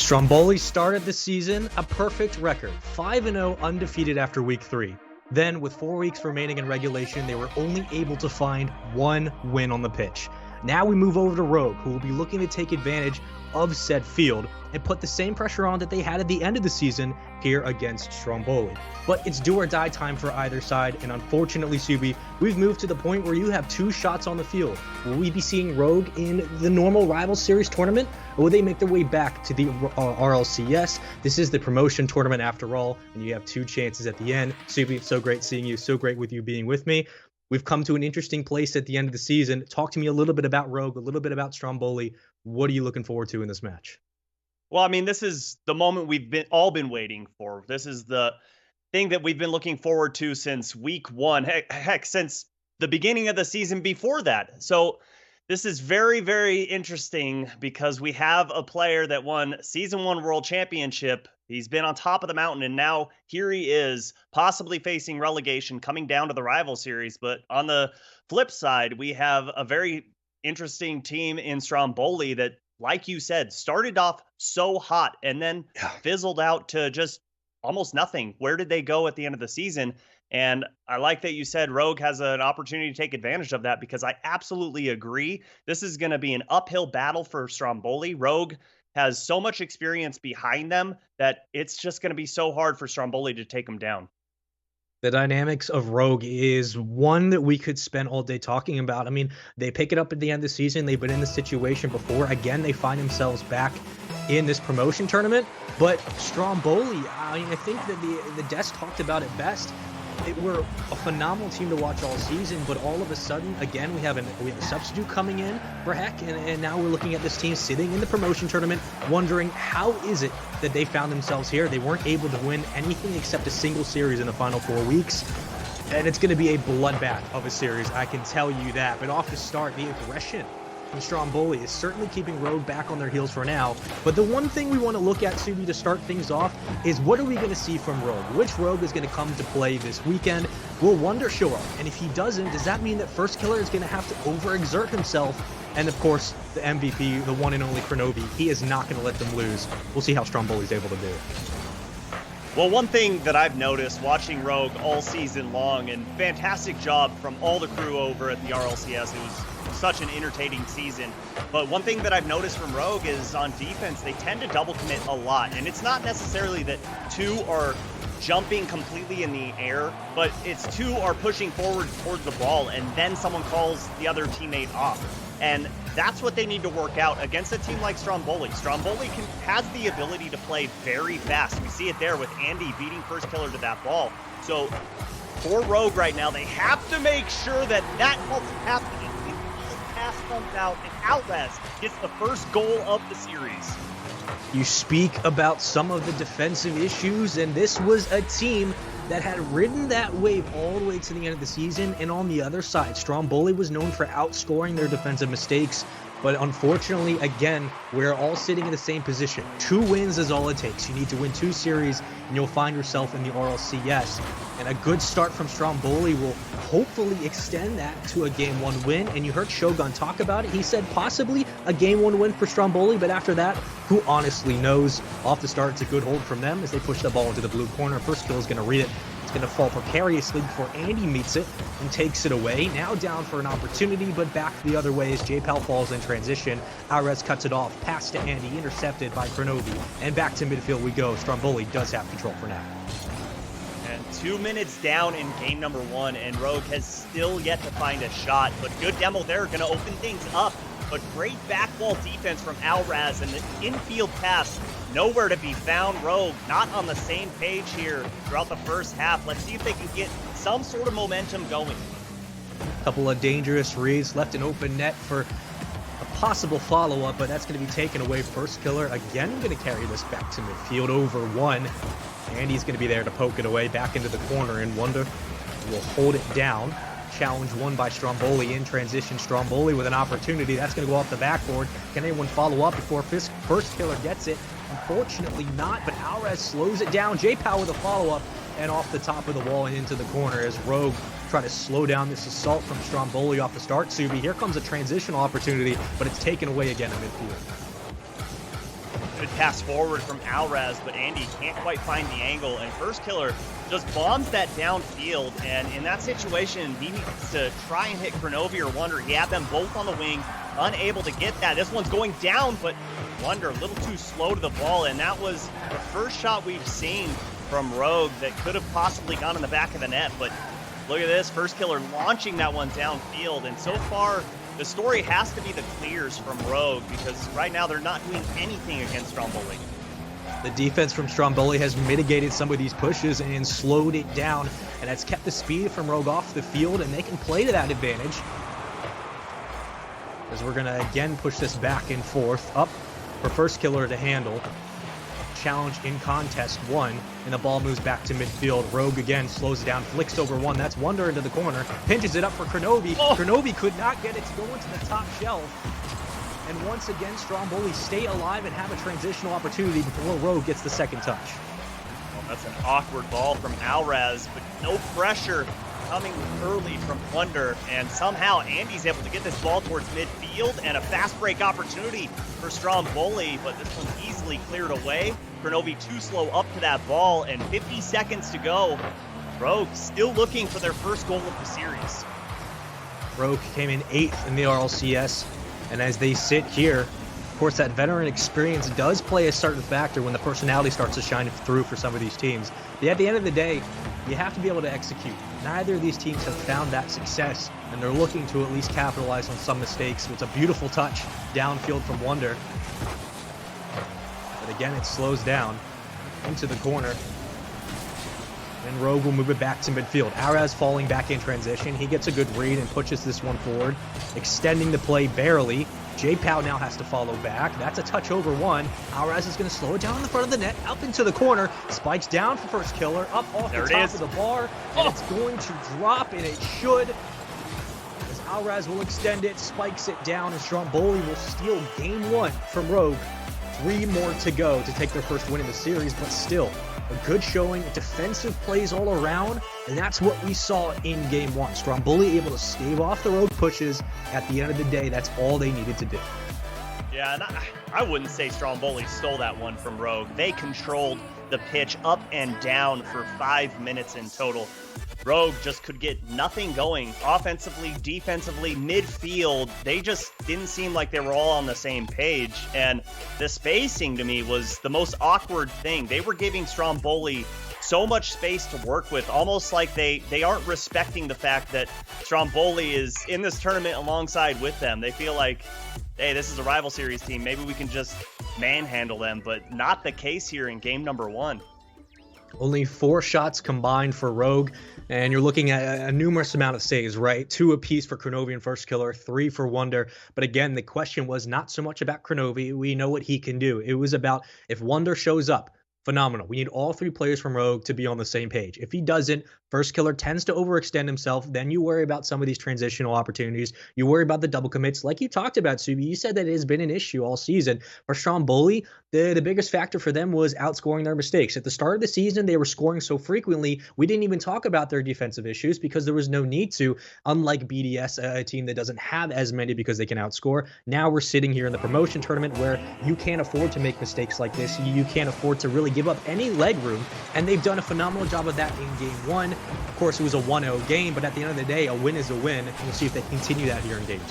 Stromboli started the season a perfect record, 5-0 undefeated after week 3. Then, with 4 weeks remaining in regulation, they were only able to find one win on the pitch. Now we move over to Rogue, who will be looking to take advantage of said field and put the same pressure on that they had at the end of the season here against Stromboli. But it's do or die time for either side, and unfortunately, Subi, we've moved to the point where you have 2 shots on the field. Will we be seeing Rogue in the normal Rival Series tournament, or will they make their way back to the RLCS? This is the promotion tournament after all, and you have 2 chances at the end. Subi, so great seeing you, so great with you being with me. We've come to an interesting place at the end of the season. Talk to me a little bit about Rogue, a little bit about Stromboli. What are you looking forward to in this match? Well, I mean, this is the moment we've all been waiting for. This is the thing that we've been looking forward to since week 1. Heck, since the beginning of the season before that. So this is very, very interesting because we have a player that won Season 1 World Championship. He's been on top of the mountain, and now here he is, possibly facing relegation, coming down to the Rival Series. But on the flip side, we have a very interesting team in Stromboli that, like you said, started off so hot and then fizzled out to just almost nothing. Where did they go at the end of the season? And I like that you said Rogue has an opportunity to take advantage of that, because I absolutely agree. This is going to be an uphill battle for Stromboli. Rogue has so much experience behind them that it's just going to be so hard for Stromboli to take them down. The dynamics of Rogue is one that we could spend all day talking about. I mean, they pick it up at the end of the season. They've been in this situation before. Again, they find themselves back in this promotion tournament. But Stromboli, I mean, I think that the desk talked about it best. We're a phenomenal team to watch all season, but all of a sudden, again, we have a substitute coming in for Heck, and now we're looking at this team sitting in the promotion tournament, wondering how is it that they found themselves here. They weren't able to win anything except a single series in the final 4 weeks, and it's going to be a bloodbath of a series, I can tell you that. But off the start, the aggression from Stromboli is certainly keeping Rogue back on their heels for now. But the one thing we want to look at, Subi, to start things off is what are we going to see from Rogue? Which Rogue is going to come to play this weekend? Will Wonder show up? And if he doesn't, does that mean that First Killer is going to have to overexert himself? And of course, the MVP, the one and only Kronovi, he is not going to let them lose. We'll see how Stromboli is able to do it. Well, one thing that I've noticed watching Rogue all season long, and fantastic job from all the crew over at the RLCS, it was such an entertaining season. But one thing that I've noticed from Rogue is on defense, they tend to double commit a lot. And it's not necessarily that 2 are jumping completely in the air, but it's 2 are pushing forward towards the ball, and then someone calls the other teammate off. And that's what they need to work out against a team like Stromboli. Stromboli has the ability to play very fast. We see it there with Andy beating First Killer to that ball. So for Rogue right now, they have to make sure that that doesn't happen. Pass comes out and Outlast gets the first goal of the series. You speak about some of the defensive issues, and this was a team that had ridden that wave all the way to the end of the season. And on the other side, Stromboli was known for outscoring their defensive mistakes. But unfortunately, again, we're all sitting in the same position. 2 wins is all it takes. You need to win 2 series, and you'll find yourself in the RLCS. And a good start from Stromboli will hopefully extend that to a Game 1 win. And you heard Shogun talk about it. He said possibly a Game 1 win for Stromboli, but after that, who honestly knows? Off the start, it's a good hold from them as they push the ball into the blue corner. First Kill is going to read it. It's going to fall precariously before Andy meets it and takes it away. Now down for an opportunity, but back the other way as J-Pal falls in transition. Alres cuts it off. Pass to Andy, intercepted by Kronovi. And back to midfield we go. Stromboli does have control for now. And 2 minutes down in game number 1, and Rogue has still yet to find a shot. But good demo there, going to open things up. But great back wall defense from Alraz, and the infield pass nowhere to be found. Rogue not on the same page here throughout the first half. Let's see if they can get some sort of momentum going. A couple of dangerous reads, left an open net for a possible follow-up, but that's going to be taken away. First Killer again going to carry this back to midfield over 1. Andy's going to be there to poke it away back into the corner, and Wonder will hold it down. Challenge won by Stromboli in transition. Stromboli with an opportunity. That's going to go off the backboard. Can anyone follow up before First Killer gets it? Unfortunately not, but Alres slows it down. J-Pow with a follow-up and off the top of the wall and into the corner as Rogue try to slow down this assault from Stromboli off the start. Subi, here comes a transitional opportunity, but it's taken away again in midfield. Good pass forward from Alraz, but Andy can't quite find the angle, and First Killer just bombs that downfield, and in that situation, he needs to try and hit Kronovi or Wonder. He had them both on the wing, unable to get that. This one's going down, but Wonder a little too slow to the ball, and that was the first shot we've seen from Rogue that could have possibly gone in the back of the net, but look at this, First Killer launching that one downfield, and so far, the story has to be the clears from Rogue, because right now they're not doing anything against Stromboli. The defense from Stromboli has mitigated some of these pushes and slowed it down, and that's kept the speed from Rogue off the field, and they can play to that advantage. As we're going to again push this back and forth, up for First Killer to handle. Challenge in contest 1, and the ball moves back to midfield. Rogue again slows it down, flicks over 1. That's Wonder into the corner, pinches it up for Kronovi. Kronovi could not get it to go into the top shelf. And once again, Stromboli stay alive and have a transitional opportunity before Rogue gets the second touch. Well, that's an awkward ball from Alraz, but no pressure coming early from Wonder, and somehow Andy's able to get this ball towards midfield, and a fast break opportunity for Stromboli, but this one's easily cleared away. Kronovi too slow up to that ball, and 50 seconds to go. Rogue still looking for their first goal of the series. Rogue came in 8th in the RLCS, and as they sit here, of course, that veteran experience does play a certain factor when the personality starts to shine through for some of these teams. But at the end of the day, you have to be able to execute. Neither of these teams have found that success, and they're looking to at least capitalize on some mistakes. It's a beautiful touch downfield from Wonder. But again, it slows down into the corner. And Rogue will move it back to midfield. Araz falling back in transition. He gets a good read and pushes this one forward, extending the play barely. J-Pow now has to follow back. That's a touch over 1. Araz is going to slow it down in the front of the net, up into the corner. Spikes down for First Killer, up off the top of the bar. And it's going to drop, and it should. As Araz will extend it, spikes it down, and Stromboli will steal game 1 from Rogue. 3 more to go to take their first win in the series, but still, a good showing, defensive plays all around, and that's what we saw in game 1. Stromboli able to stave off the Rogue pushes. At the end of the day, that's all they needed to do. Yeah, and I wouldn't say Stromboli stole that one from Rogue. They controlled the pitch up and down for 5 minutes in total. Rogue just could get nothing going offensively, defensively, midfield. They just didn't seem like they were all on the same page. And the spacing to me was the most awkward thing. They were giving Stromboli so much space to work with, almost like they aren't respecting the fact that Stromboli is in this tournament alongside with them. They feel like, hey, this is a rival series team. Maybe we can just manhandle them, but not the case here in game number 1. Only 4 shots combined for Rogue, and you're looking at a numerous amount of saves, right? 2 apiece for Kronovi and First Killer, 3 for Wonder. But again, the question was not so much about Kronovi. We know what he can do. It was about if Wonder shows up, phenomenal. We need all 3 players from Rogue to be on the same page. If he doesn't, First Killer tends to overextend himself. Then you worry about some of these transitional opportunities. You worry about the double commits. Like you talked about, Subi, you said that it has been an issue all season. For Stromboli, the biggest factor for them was outscoring their mistakes. At the start of the season, they were scoring so frequently, we didn't even talk about their defensive issues because there was no need to, unlike BDS, a team that doesn't have as many because they can outscore. Now we're sitting here in the promotion tournament where you can't afford to make mistakes like this. You can't afford to really give up any leg room, and they've done a phenomenal job of that in game 1. Of course, it was a 1-0 game, but at the end of the day, a win is a win. We'll see if they continue that here in game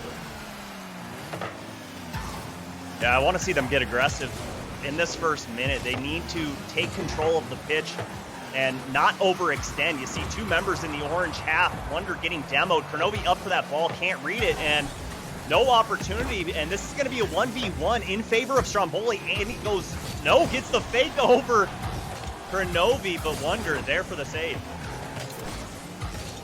2. Yeah, I want to see them get aggressive in this first minute. They need to take control of the pitch and not overextend. You see 2 members in the orange half, Wonder getting demoed. Kronovi up for that ball, can't read it, and no opportunity. And this is going to be a 1v1 in favor of Stromboli. And he goes, no, gets the fake over Kronovi, but Wonder there for the save.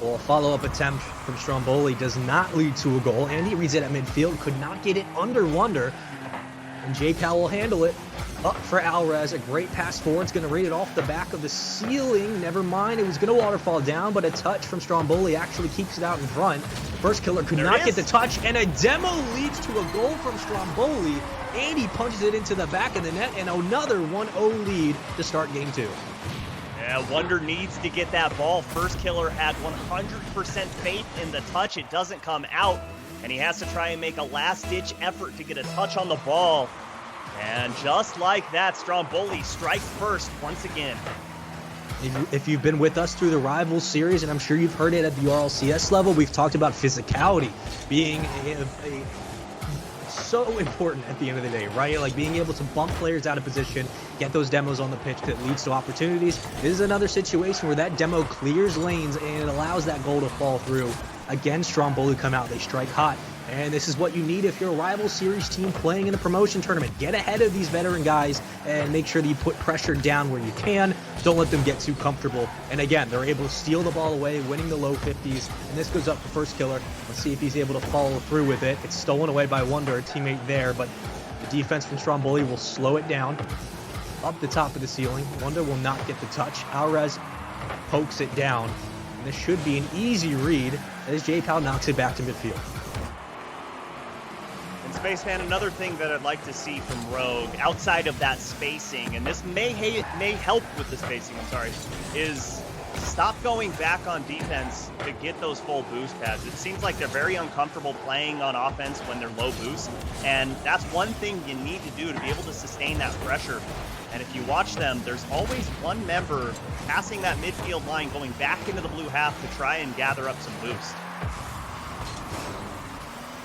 Well, a follow-up attempt from Stromboli does not lead to a goal. Andy reads it at midfield, could not get it under Wonder. And J-Pow will handle it. Up for Alraz, a great pass forward. It's going to read it off the back of the ceiling. Never mind, it was going to waterfall down, but a touch from Stromboli actually keeps it out in front. First Killer could not get the touch, and a demo leads to a goal from Stromboli. Andy punches it into the back of the net, and another 1-0 lead to start game 2. Yeah, Wonder needs to get that ball. First Killer had 100% faith in the touch. It doesn't come out, and he has to try and make a last-ditch effort to get a touch on the ball. And just like that, Stromboli strikes first once again. If you've been with us through the Rivals series, and I'm sure you've heard it at the RLCS level, we've talked about physicality being so important at the end of the day, right? Like being able to bump players out of position, get those demos on the pitch that leads to opportunities. This is another situation where that demo clears lanes and it allows that goal to fall through. Again, Stromboli come out, they strike hot. And this is what you need if you're a rival series team playing in a promotion tournament. Get ahead of these veteran guys and make sure that you put pressure down where you can. Don't let them get too comfortable. And again, they're able to steal the ball away, winning the low 50s. And this goes up for first killer. Let's see if he's able to follow through with it. It's stolen away by Wonder, a teammate there, but the defense from Stromboli will slow it down. Up the top of the ceiling. Wonder will not get the touch. Alrez pokes it down. And this should be an easy read as J-Pal knocks it back to midfield. Spaceman, another thing that I'd like to see from Rogue, outside of that spacing, and this may help with the spacing, is stop going back on defense to get those full boost pads. It seems like they're very uncomfortable playing on offense when they're low boost, and that's one thing you need to do to be able to sustain that pressure. And if you watch them, there's always one member passing that midfield line going back into the blue half to try and gather up some boost.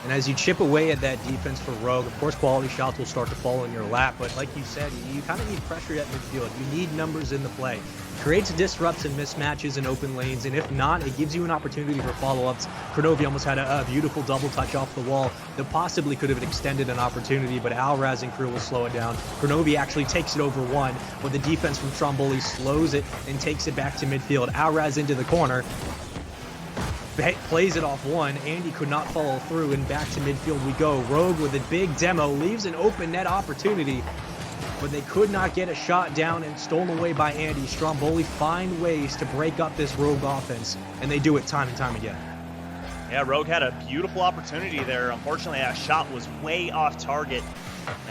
And as you chip away at that defense for Rogue, of course, quality shots will start to fall in your lap. But like you said, you kind of need pressure at midfield. You need numbers in the play. Creates disrupts and mismatches in open lanes. And if not, it gives you an opportunity for follow-ups. Kronovi almost had a beautiful double touch off the wall that possibly could have extended an opportunity, but Alraz and crew will slow it down. Kronovi actually takes it over one, but the defense from Stromboli slows it and takes it back to midfield. Alraz into the corner. Plays it off one. Andy could not follow through, and back to midfield we go. Rogue with a big demo leaves an open net opportunity, but they could not get a shot down and stolen away by Andy. Stromboli find ways to break up this Rogue offense, and they do it time and time again. Yeah, Rogue had a beautiful opportunity there. Unfortunately, that shot was way off target.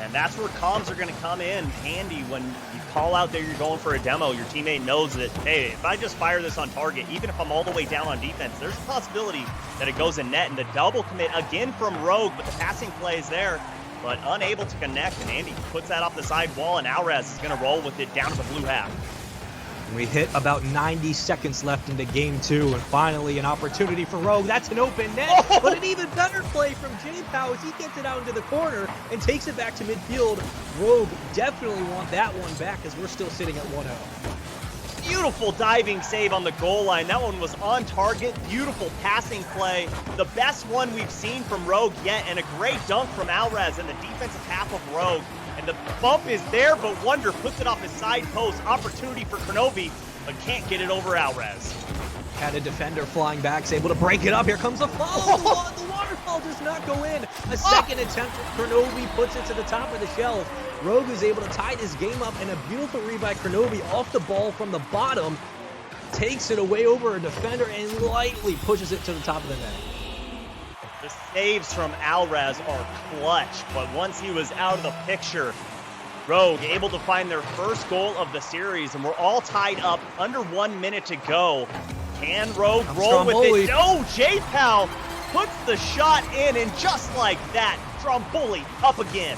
And that's where comms are going to come in handy when you call out there you're going for a demo. Your teammate knows that, hey, if I just fire this on target, even if I'm all the way down on defense, there's a possibility that it goes in net. And the double commit again from Rogue, but the passing play is there, but unable to connect. And Andy puts that off the side wall, and Alraz is going to roll with it down to the blue half. We hit about 90 seconds left into game two, and finally an opportunity for Rogue. That's an open net, but an even better play from J-Pow as he gets it out into the corner and takes it back to midfield. Rogue definitely want that one back as we're still sitting at 1-0. Beautiful diving save on the goal line. That one was on target. Beautiful passing play. The best one we've seen from Rogue yet, and a great dunk from Alraz in the defensive half of Rogue. And the bump is there, but Wonder puts it off his side post. Opportunity for Kronovi, but can't get it over Alraz. Had a defender flying back, is able to break it up. Here comes the follow. The waterfall does not go in. A second attempt. Kronovi puts it to the top of the shelf. Rogue is able to tie this game up, and a beautiful read by Kronovi off the ball from the bottom. Takes it away over a defender and lightly pushes it to the top of the net. The saves from Alraz are clutch, but once he was out of the picture, Rogue able to find their first goal of the series, and we're all tied up under 1 minute to go. Can Rogue roll with it? No, J-Pal puts the shot in, and just like that, Stromboli up again.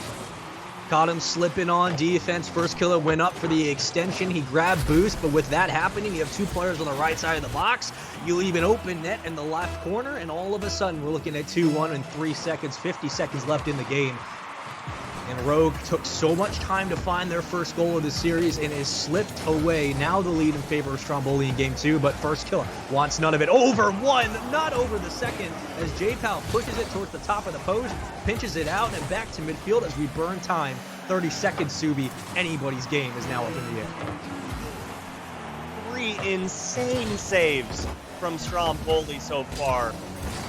Caught him slipping on defense. First killer went up for the extension. He grabbed boost, but with that happening, you have two players on the right side of the box. You leave an open net in the left corner, and all of a sudden, we're looking at 2-1 in 3 seconds, 50 seconds left in the game. And Rogue took so much time to find their first goal of the series and is slipped away. Now the lead in favor of Stromboli in game two, but first killer wants none of it. Over one, not over the second, as J-Pal pushes it towards the top of the post, pinches it out, and back to midfield as we burn time. 30 seconds, Subi. Anybody's game is now up in the air. 3 insane saves from Stromboli so far.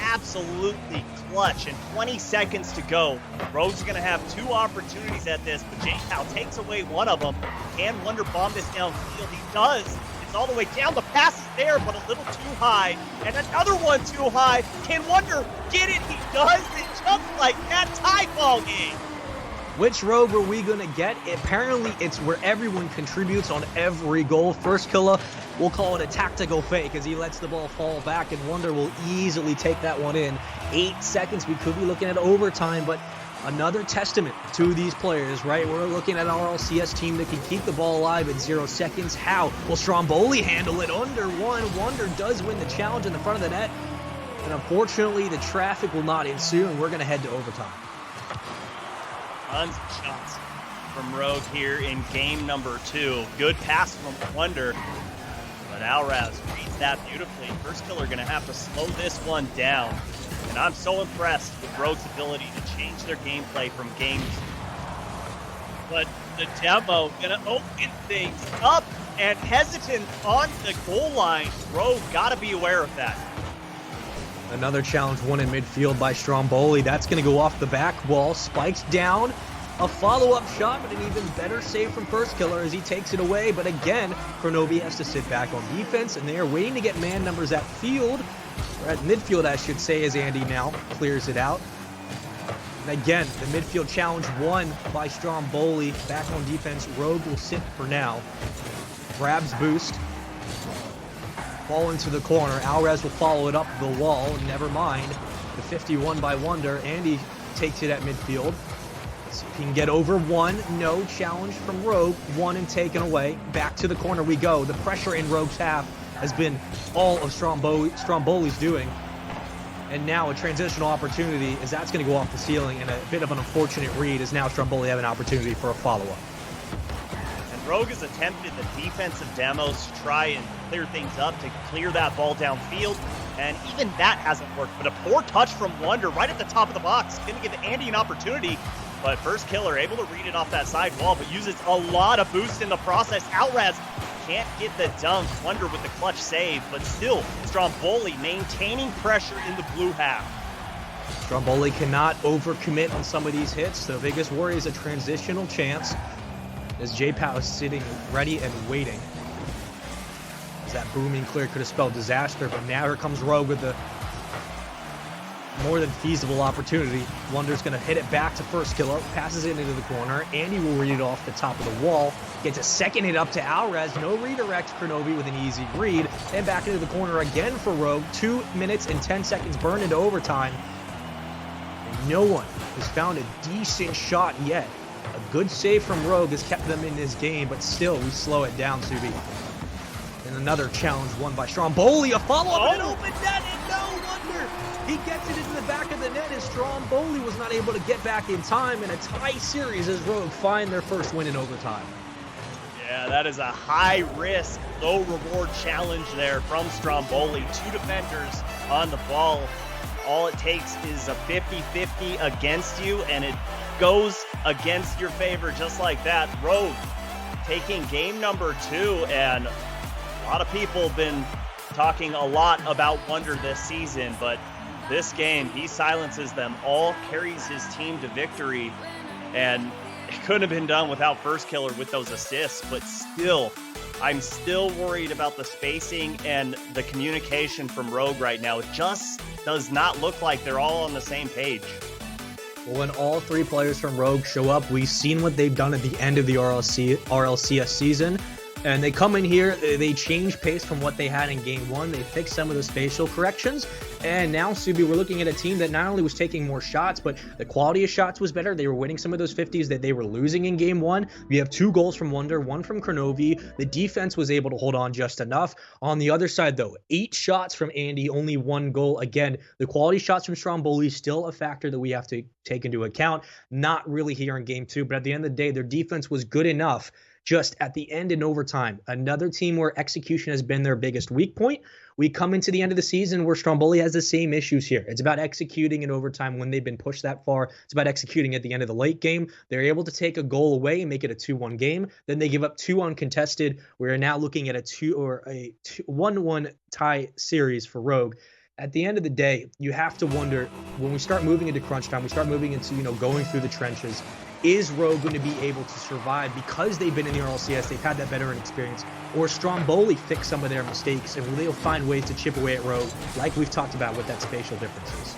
Absolutely clutch, and 20 seconds to go. Rogue's going to have 2 opportunities at this, but J-Pal takes away one of them. Can Wonder bomb this downfield? He does. It's all the way down. The pass is there, but a little too high. And another one too high. Can Wonder get it? He does. It just like that. Tie ball game. Which Rogue are we going to get? Apparently, it's where everyone contributes on every goal. First killer, we'll call it a tactical fake as he lets the ball fall back, and Wonder will easily take that one in. 8 seconds, we could be looking at overtime, but Another testament to these players, right? We're looking at an RLCS team that can keep the ball alive in 0 seconds. How will Stromboli handle it? Under one. Wonder does win the challenge in the front of the net. And unfortunately, the traffic will not ensue, and we're going to head to overtime. Tons of shots from Rogue here in game number 2. Good pass from Wonder, but Alraz reads that beautifully. First killer going to have to slow this one down. And I'm so impressed with Rogue's ability to change their gameplay from games. But the demo going to open things up, and hesitant on the goal line. Rogue got to be aware of that. Another challenge won in midfield by Stromboli. That's going to go off the back wall. Spikes down. A follow-up shot, but an even better save from First Killer as he takes it away. But again, Kronovi has to sit back on defense, and they are waiting to get man numbers at field. Or at midfield, I should say, as Andy now clears it out. And again, the midfield challenge won by Stromboli. Back on defense, Rogue will sit for now. Grabs boost. Ball into the corner. Alraz will follow it up the wall. Never mind. The 51 by Wonder. Andy takes it at midfield. See if he can get over one. No challenge from Rogue. One and taken away. Back to the corner we go. The pressure in Rogue's half has been all of Stromboli's doing. And now a transitional opportunity as that's going to go off the ceiling, and a bit of an unfortunate read as now Stromboli have an opportunity for a follow-up. And Rogue has attempted the defensive demos to try and clear things up, to clear that ball downfield, and even that hasn't worked. But a poor touch from Wonder right at the top of the box. Going to give Andy an opportunity, but First Killer able to read it off that side wall, but uses a lot of boost in the process. Alraz can't get the dunk. Wonder with the clutch save, but still Stromboli maintaining pressure in the blue half. Stromboli cannot overcommit on some of these hits. The biggest worry is a transitional chance as J-Pow is sitting ready and waiting. As that booming clear could have spelled disaster, but now here comes Rogue with the more than feasible opportunity. Wonder's going to hit it back to First Killer, passes it into the corner. Andy will read it off the top of the wall. Gets a second hit up to Alraz. No redirect. Kronovi with an easy read. And back into the corner again for Rogue. 2 minutes and 10 seconds burned into overtime. And no one has found a decent shot yet. A good save from Rogue has kept them in this game, but still we slow it down, Subi. And another challenge won by Stromboli. A follow-up and an open net, and no wonder he gets it into the back of the net as Stromboli was not able to get back in time, in a tie series as Rogue find their first win in overtime. Yeah, that is a high-risk, low-reward challenge there from Stromboli. 2 defenders on the ball. All it takes is a 50-50 against you, and it goes against your favor just like that. Rogue taking game number 2, and a lot of people have been talking a lot about Wonder this season, but this game, he silences them all, carries his team to victory, and it couldn't have been done without First Killer with those assists, but still, I'm still worried about the spacing and the communication from Rogue right now. It just does not look like they're all on the same page. Well, when all 3 players from Rogue show up, we've seen what they've done at the end of the RLCS season. And they come in here, they change pace from what they had in game 1. They fix some of the spatial corrections. And now, Subi, we're looking at a team that not only was taking more shots, but the quality of shots was better. They were winning some of those 50s that they were losing in game 1. We have 2 goals from Wonder, 1 from Kronovi. The defense was able to hold on just enough. On the other side, though, 8 shots from Andy, only 1 goal. Again, the quality shots from Stromboli still a factor that we have to take into account. Not really here in game 2, but at the end of the day, their defense was good enough. Just at the end in overtime, another team where execution has been their biggest weak point. We come into the end of the season where Stromboli has the same issues here. It's about executing in overtime when they've been pushed that far. It's about executing at the end of the late game. They're able to take a goal away and make it a 2-1 game. Then they give up 2 uncontested. We're now looking at a 1-1 tie series for Rogue. At the end of the day, you have to wonder, when we start moving into crunch time, we start moving into, going through the trenches, is Rogue going to be able to survive because they've been in the RLCS, they've had that veteran experience, or Stromboli fix some of their mistakes and they'll find ways to chip away at Rogue, like we've talked about with that spatial differences?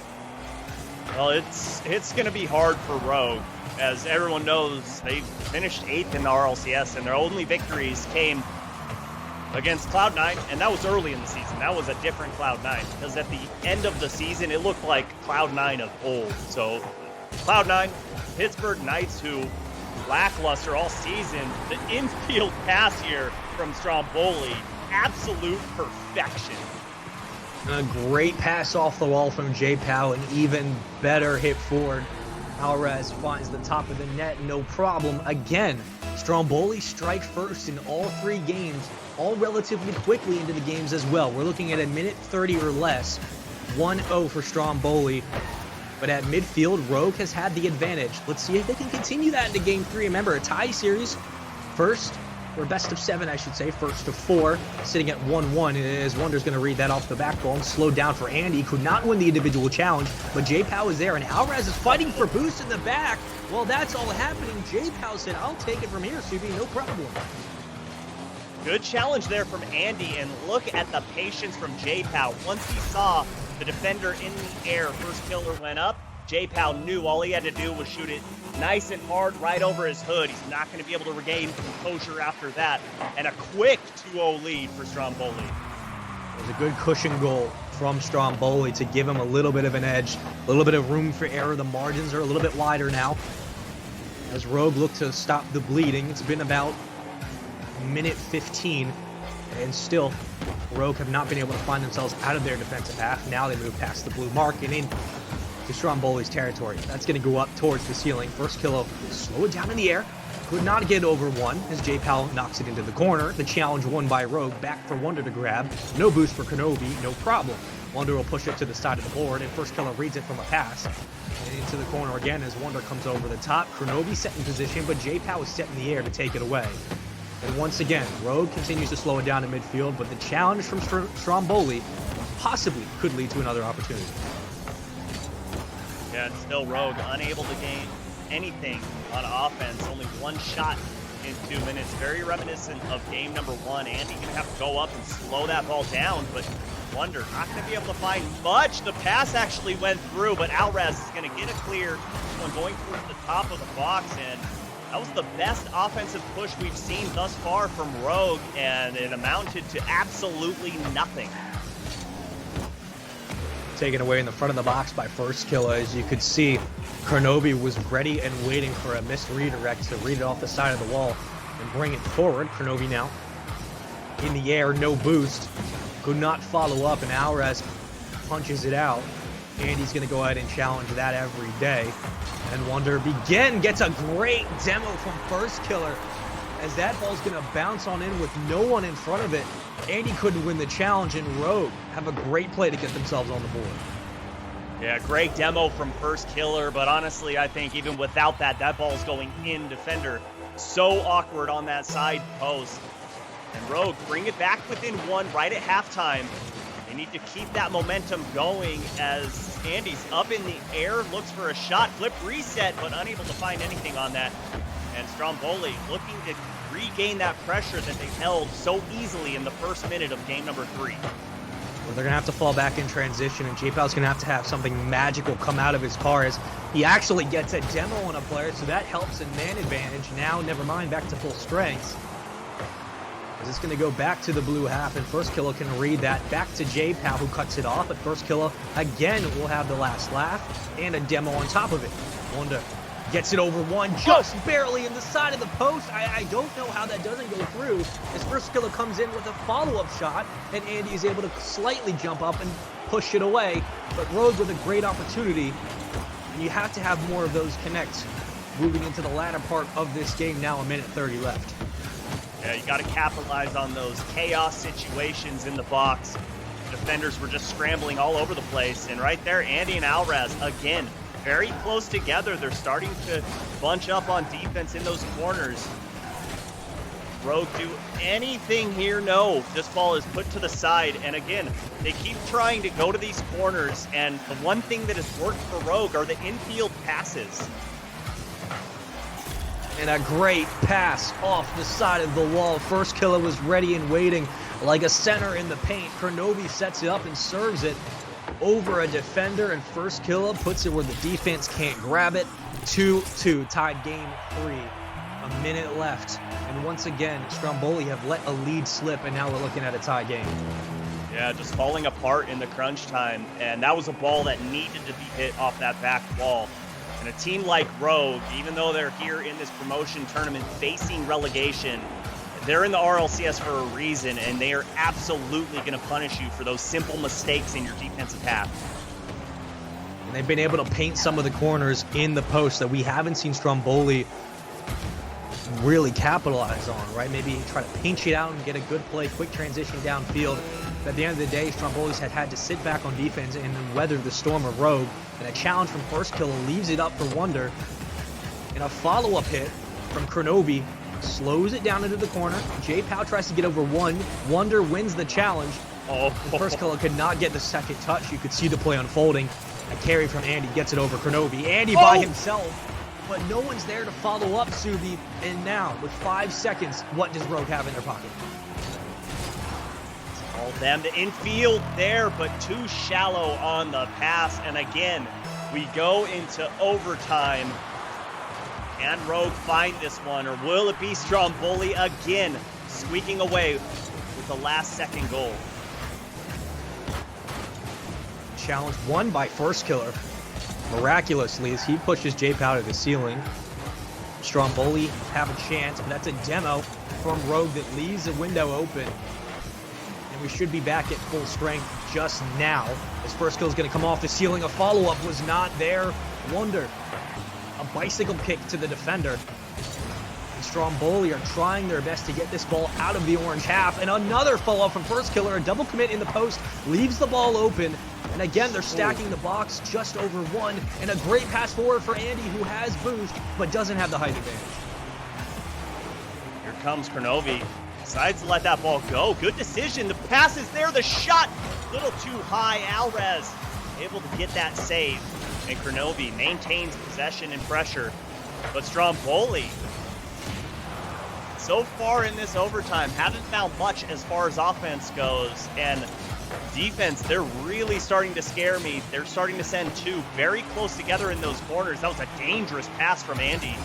Well, it's going to be hard for Rogue. As everyone knows, they finished 8th in the RLCS, and their only victories came against Cloud9, and that was early in the season. That was a different Cloud9, because at the end of the season, it looked like Cloud9 of old. So Cloud9 Pittsburgh Knights, who lackluster all season, the infield pass here from Stromboli, absolute perfection. A great pass off the wall from J Powell, an even better hit forward. Alvarez finds the top of the net, no problem. Again, Stromboli strike first in all 3 games, all relatively quickly into the games as well. We're looking at a minute 30 or less. 1-0 for Stromboli. But at midfield, Rogue has had the advantage. Let's see if they can continue that into game 3. Remember, a tie series. First, or best of 7, I should say. First of 4, sitting at 1-1. As Wonder's going to read that off the backbone. Slowed down for Andy. Could not win the individual challenge, but J Pow is there, and Alvarez is fighting for boost in the back. Well, that's all happening. J Pow said, I'll take it from here, CB, no problem. Good challenge there from Andy, and look at the patience from J Pow. Once he saw the defender in the air, first killer went up. J Pow knew all he had to do was shoot it nice and hard right over his hood. He's not going to be able to regain composure after that. And a quick 2-0 lead for Stromboli. It was a good cushion goal from Stromboli to give him a little bit of an edge, a little bit of room for error. The margins are a little bit wider now as Rogue looked to stop the bleeding. It's been about minute 15, and still Rogue have not been able to find themselves out of their defensive half. Now they move past the blue mark and in to Stromboli's territory. That's going to go up towards the ceiling. First kilo, slow it down in the air. Could not get over one as J Powell knocks it into the corner. The challenge won by Rogue. Back for Wonder to grab. No boost for Kenobi, no problem. Wonder will push it to the side of the board, and First Killer reads it from a pass. And into the corner again as Wonder comes over the top. Kenobi set in position, but J Powell is set in the air to take it away. And once again, Rogue continues to slow it down in midfield, but the challenge from Stromboli possibly could lead to another opportunity. Yeah, and still Rogue unable to gain anything on offense. Only 1 shot in 2 minutes. Very reminiscent of game number 1. Andy gonna have to go up and slow that ball down, but Wonder not gonna be able to find much. The pass actually went through, but Alvarez is gonna get it clear. One going towards the top of the box, and that was the best offensive push we've seen thus far from Rogue, and it amounted to absolutely nothing. Taken away in the front of the box by First Killer. As you could see, Kenobi was ready and waiting for a missed redirect to read it off the side of the wall and bring it forward. Kenobi now in the air, no boost. Could not follow up, and Alvarez punches it out. Andy's going to go ahead and challenge that every day. And Wonder gets a great demo from First Killer as that ball's going to bounce on in with no one in front of it. Andy couldn't win the challenge, and Rogue have a great play to get themselves on the board. Yeah, great demo from First Killer, but honestly, I think even without that, that ball's going in defender. So awkward on that side post. And Rogue bring it back within 1 right at halftime. They need to keep that momentum going as Andy's up in the air, looks for a shot, flip reset, but unable to find anything on that. And Stromboli looking to regain that pressure that they held so easily in the first minute of game number 3. Well, they're going to have to fall back in transition, and J-Pow's going to have something magical come out of his car as he actually gets a demo on a player, so that helps in man advantage. Now, never mind, back to full strength. As it's going to go back to the blue half, and First Killer can read that. Back to J-Pow, who cuts it off, but First Killer again will have the last laugh and a demo on top of it. Wonder gets it over one, just barely in the side of the post. I don't know how that doesn't go through, as First Killer comes in with a follow-up shot, and Andy is able to slightly jump up and push it away. But Rogue with a great opportunity, and you have to have more of those connects moving into the latter part of this game. Now a minute 30 left. Yeah, you got to capitalize on those chaos situations in the box. The defenders were just scrambling all over the place, and right there, Andy and Alvarez, again, very close together. They're starting to bunch up on defense in those corners. Rogue do anything here? No. This ball is put to the side, and again, they keep trying to go to these corners, and the one thing that has worked for Rogue are the infield passes. And a great pass off the side of the wall. First Killer was ready and waiting like a center in the paint. Kenobi sets it up and serves it over a defender, and First Killer puts it where the defense can't grab it. 2-2, tied game 3. A minute left. And once again, Stromboli have let a lead slip, and now we're looking at a tie game. Yeah, just falling apart in the crunch time. And that was a ball that needed to be hit off that back wall. And a team like Rogue, even though they're here in this promotion tournament facing relegation, they're in the RLCS for a reason, and they are absolutely going to punish you for those simple mistakes in your defensive half. And they've been able to paint some of the corners in the post that we haven't seen Stromboli really capitalize on, right? Maybe try to pinch it out and get a good play, quick transition downfield. But at the end of the day, Stromboli's had to sit back on defense and weather the storm of Rogue. And a challenge from First Killer leaves it up for Wonder. And a follow-up hit from Kronovi slows it down into the corner. J-Pow tries to get over one. Wonder wins the challenge. First Killer could not get the second touch. You could see the play unfolding. A carry from Andy gets it over Kronovi. Andy by himself. But no one's there to follow up Subi. And now, with 5 seconds, what does Rogue have in their pocket? All them to infield there, but too shallow on the pass. And again, we go into overtime. Can Rogue find this one, or will it be Stromboli again squeaking away with the last-second goal? Challenge won by First Killer. Miraculously, as he pushes J-Pow to the ceiling. Stromboli have a chance, but that's a demo from Rogue that leaves the window open. And we should be back at full strength just now. As First Killer is going to come off the ceiling. A follow-up was not there. Wonder. A bicycle kick to the defender. And Stromboli are trying their best to get this ball out of the orange half. And another follow-up from First Killer. A double commit in the post. Leaves the ball open. And again, they're stacking the box just over one. And a great pass forward for Andy, who has boost, but doesn't have the height advantage. Here comes Kronovi. Decides to let that ball go. Good decision. The pass is there. The shot, a little too high. Alrez able to get that save. And Kronovi maintains possession and pressure. But Stromboli, so far in this overtime, haven't found much as far as offense goes. And defense, they're really starting to scare me. They're starting to send two very close together in those corners. That was a dangerous pass from Andy,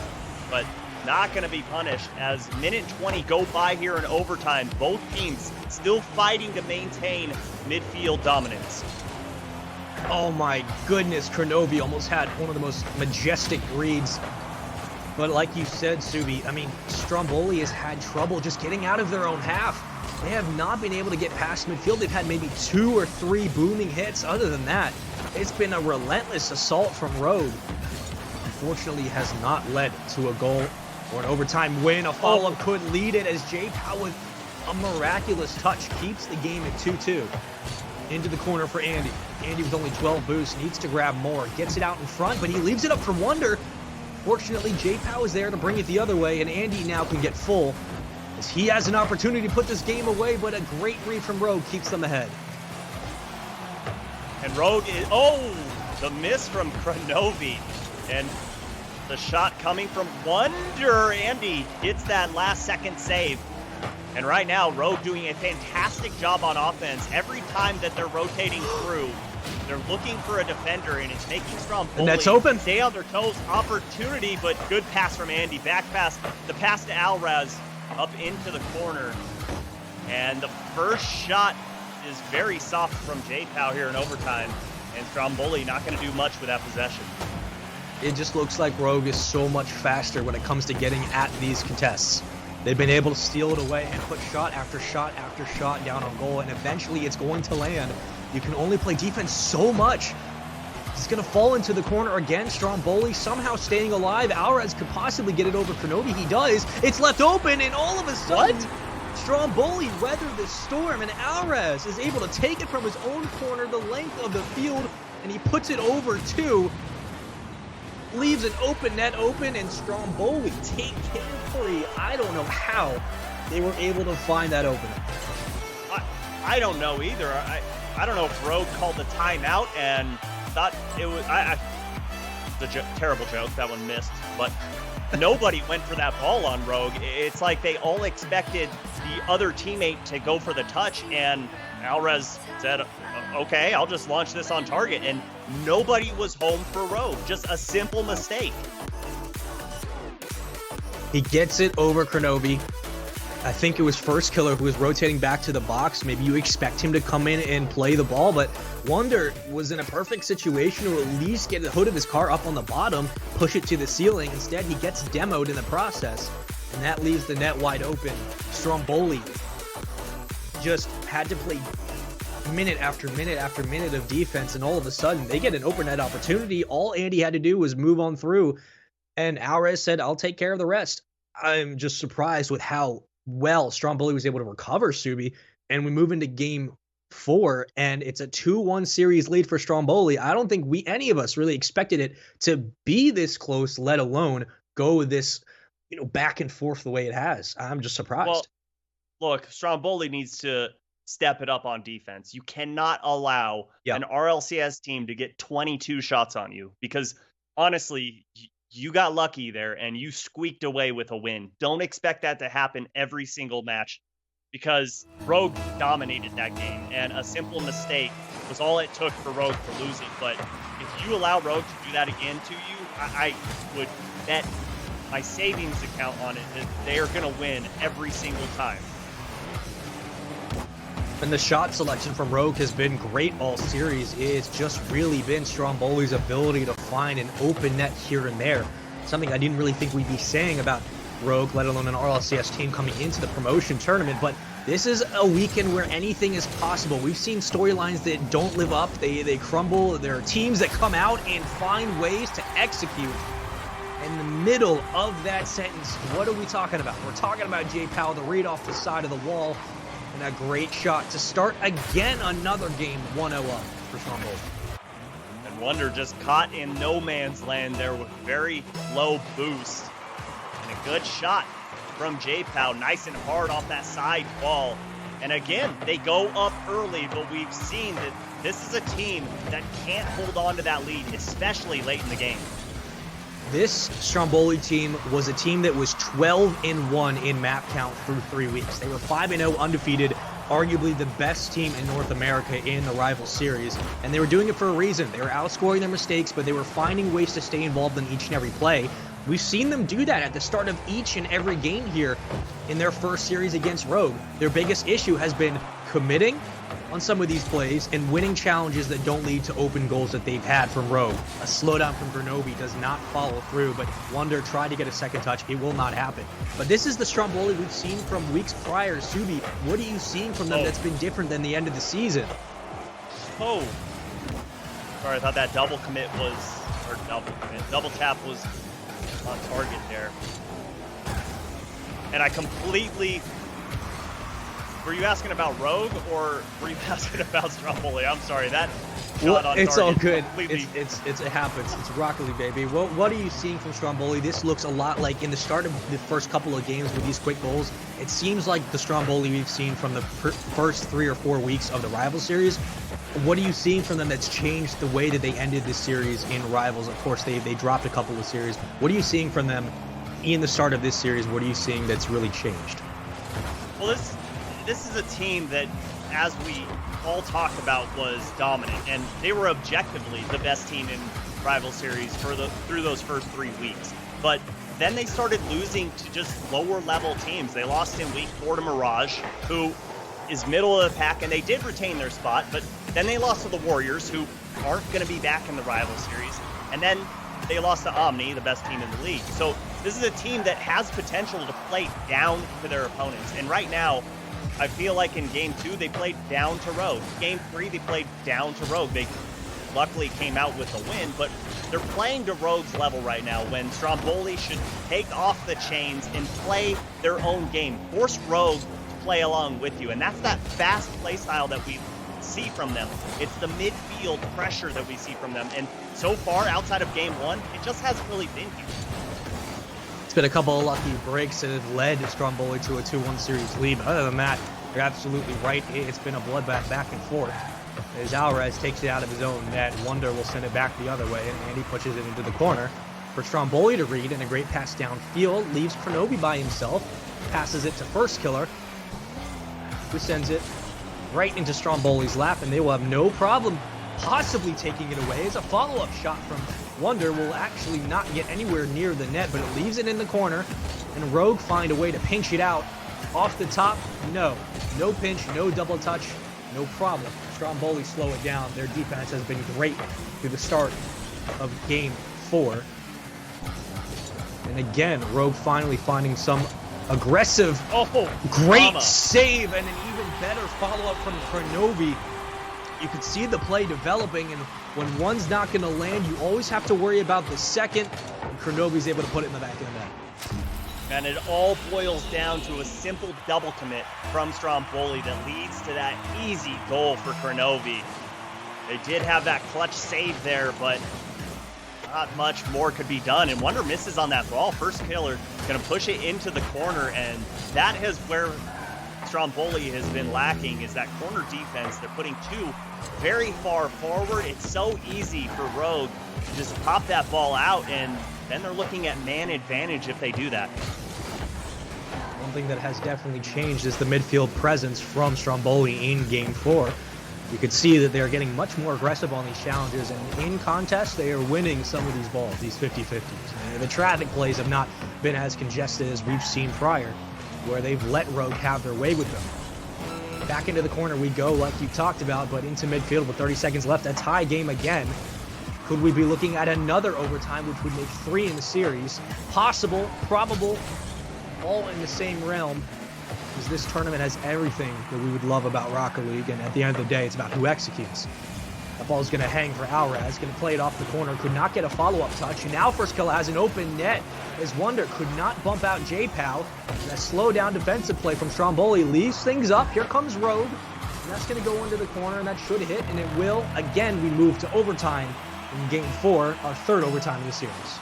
but not going to be punished as minute 20 go by here in overtime. Both teams still fighting to maintain midfield dominance. Oh my goodness, Kronovi almost had one of the most majestic reads. But like you said, Subi, I mean, Stromboli has had trouble just getting out of their own half. They have not been able to get past midfield. They've had maybe 2 or 3 booming hits. Other than that, it's been a relentless assault from Rogue. Unfortunately, has not led to a goal or an overtime win. A follow-up could lead it as J-Pow with a miraculous touch keeps the game at 2-2. Into the corner for Andy. Andy with only 12 boosts, needs to grab more. Gets it out in front, but he leaves it up for Wonder. Fortunately, J-Pow is there to bring it the other way, and Andy now can get full. As he has an opportunity to put this game away, but a great read from Rogue keeps them ahead. And Rogue is, the miss from Kronovi. And the shot coming from Wonder. Andy gets that last-second save. And right now, Rogue doing a fantastic job on offense. Every time that they're rotating through, they're looking for a defender, and it's making Stromboli and that's open. Stay on their toes. Opportunity, but good pass from Andy. Back pass, the pass to Alrez. Up into the corner, and the first shot is very soft from J-Pow here in overtime, and Stromboli not going to do much with that possession. It just looks like Rogue is so much faster when it comes to getting at these contests. They've been able to steal it away and put shot after shot after shot down on goal, and eventually it's going to land. You can only play defense so much. He's going to fall into the corner again. Stromboli somehow staying alive. Alrez could possibly get it over Kronovi. He does. It's left open, and all of a sudden, Stromboli weathered the storm, and Alrez is able to take it from his own corner, the length of the field, and he puts it over two. Leaves an open net open, and Stromboli take carefully. I don't know how they were able to find that opening. I don't know either. I don't know if Rogue called the timeout and thought it was terrible joke. That one missed, but nobody went for that ball on Rogue. It's like they all expected the other teammate to go for the touch, and Alrez said, okay, I'll just launch this on target, and nobody was home for Rogue. Just a simple mistake. He gets it over Kronovi. I think it was First Killer who was rotating back to the box. Maybe you expect him to come in and play the ball, but Wonder was in a perfect situation to at least get the hood of his car up on the bottom, push it to the ceiling. Instead, he gets demoed in the process, and that leaves the net wide open. Stromboli just had to play minute after minute after minute of defense, and all of a sudden, they get an open net opportunity. All Andy had to do was move on through, and Alvarez said, "I'll take care of the rest." I'm just surprised with how well Stromboli was able to recover, Subi, and we move into game 4, and it's a 2-1 series lead for Stromboli. I don't think any of us really expected it to be this close, let alone go this, back and forth the way it has. I'm just surprised. Well, look, Stromboli needs to step it up on defense. You cannot allow an RLCS team to get 22 shots on you, because honestly, you got lucky there and you squeaked away with a win. Don't expect that to happen every single match, because Rogue dominated that game, and a simple mistake was all it took for Rogue to lose it. But if you allow Rogue to do that again to you, I would bet my savings account on it that they are going to win every single time. And the shot selection from Rogue has been great all series. It's just really been Stromboli's ability to find an open net here and there. Something I didn't really think we'd be saying about Rogue, let alone an RLCS team coming into the promotion tournament. But this is a weekend where anything is possible. We've seen storylines that don't live up. They crumble. There are teams that come out and find ways to execute. In the middle of that sentence, what are we talking about? We're talking about J Powell, the read off the side of the wall. And a great shot to start again another game 1-0 up for Stromboli. And Wonder just caught in no man's land there with very low boost. And a good shot from J-Pow, nice and hard off that side wall. And again, they go up early, but we've seen that this is a team that can't hold on to that lead, especially late in the game. This Stromboli team was a team that was 12-1 in map count through 3 weeks. They were 5-0 undefeated, arguably the best team in North America in the rival series. And they were doing it for a reason. They were outscoring their mistakes, but they were finding ways to stay involved in each and every play. We've seen them do that at the start of each and every game here in their first series against Rogue. Their biggest issue has been committing on some of these plays and winning challenges that don't lead to open goals that they've had from Rogue. A slowdown from Grenobi does not follow through, but Wonder tried to get a second touch. It will not happen. But this is the Stromboli we've seen from weeks prior. Subi, what are you seeing from them that's been different than the end of the season? Sorry, I thought that double tap was on target there. And I completely... Were you asking about Rogue, or were you asking about Stromboli? I'm sorry, that shot on it's target all good. Completely... It happens. It's Rocket League, baby. What are you seeing from Stromboli? This looks a lot like in the start of the first couple of games with these quick goals. It seems like the Stromboli we've seen from the first 3 or 4 weeks of the Rival Series. What are you seeing from them that's changed the way that they ended this series in Rivals? Of course, they dropped a couple of series. What are you seeing from them in the start of this series? What are you seeing that's really changed? Well, this is a team that, as we all talked about, was dominant, and they were objectively the best team in Rival Series through those first 3 weeks. But then they started losing to just lower level teams. They lost in week 4 to Mirage, who is middle of the pack, and they did retain their spot, but then they lost to the Warriors, who aren't going to be back in the Rival Series, and then they lost to Omni, the best team in the league. So this is a team that has potential to play down to their opponents, and right now, I feel like in Game 2, they played down to Rogue. Game 3, they played down to Rogue. They luckily came out with a win, but they're playing to Rogue's level right now, when Stromboli should take off the chains and play their own game. Force Rogue to play along with you, and that's that fast play style that we see from them. It's the midfield pressure that we see from them, and so far, outside of Game 1, it just hasn't really been here. It's been a couple of lucky breaks that have led Stromboli to a 2-1 series lead. But other than that, you're absolutely right. It's been a bloodbath back and forth. As Alvarez takes it out of his own net, Wonder will send it back the other way, and he pushes it into the corner for Stromboli to read, and a great pass downfield leaves Grenobi by himself, passes it to First Killer, who sends it right into Stromboli's lap, and they will have no problem possibly taking it away. As a follow-up shot from Wonder will actually not get anywhere near the net, but it leaves it in the corner, and Rogue find a way to pinch it out Off the top, no pinch, no double touch, no problem. Stromboli slow it down. Their defense has been great through the start of game 4. And again, Rogue finally finding some aggressive, great save, and an even better follow-up from Kronovi. You can see the play developing, and when one's not going to land, you always have to worry about the second, and Kronovi's able to put it in the back of the net. And it all boils down to a simple double commit from Stromboli that leads to that easy goal for Kronovi. They did have that clutch save there, but not much more could be done. And Wonder misses on that ball. First killer going to push it into the corner, and that is where Stromboli has been lacking, is that corner defense. They're putting 2 very far forward. It's so easy for Rogue to just pop that ball out, and then they're looking at man advantage if they do that. One thing that has definitely changed is the midfield presence from Stromboli in Game 4. You could see that they're getting much more aggressive on these challenges, and in contests, they are winning some of these balls, these 50-50s. And the traffic plays have not been as congested as we've seen prior, where they've let Rogue have their way with them. Back into the corner we go, like you talked about, but into midfield with 30 seconds left. A tie game again. Could we be looking at another overtime, which would make 3 in the series? Possible, probable, all in the same realm, because this tournament has everything that we would love about Rocket League, and at the end of the day, it's about who executes. That ball's going to hang for Alraz, going to play it off the corner, could not get a follow-up touch, and now First Killer has an open net, as Wonder could not bump out J-Pow. That slow down defensive play from Stromboli leaves things up. Here comes Rogue, and that's going to go into the corner, and that should hit, and it will. Again, we move to overtime in Game 4, our 3rd overtime in the series.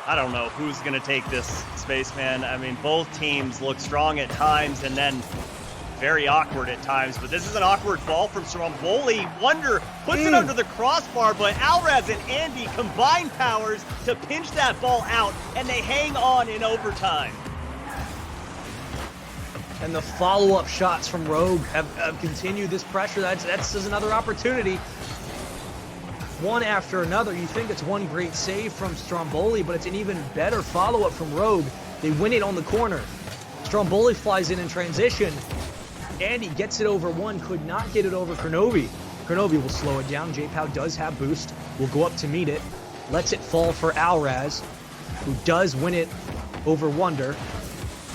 I don't know who's going to take this, Spaceman. I mean, both teams look strong at times and then very awkward at times, but this is an awkward ball from Stromboli. Wonder puts it under the crossbar, but Alraz and Andy combine powers to pinch that ball out, and they hang on in overtime. And the follow-up shots from Rogue have continued this pressure. That's another opportunity. One after another. You think it's one great save from Stromboli, but it's an even better follow-up from Rogue. They win it on the corner. Stromboli flies in transition. Andy gets it over one, could not get it over Kronovi. Kronovi will slow it down. J-Pow does have boost. Will go up to meet it. Lets it fall for Alraz, who does win it over Wonder.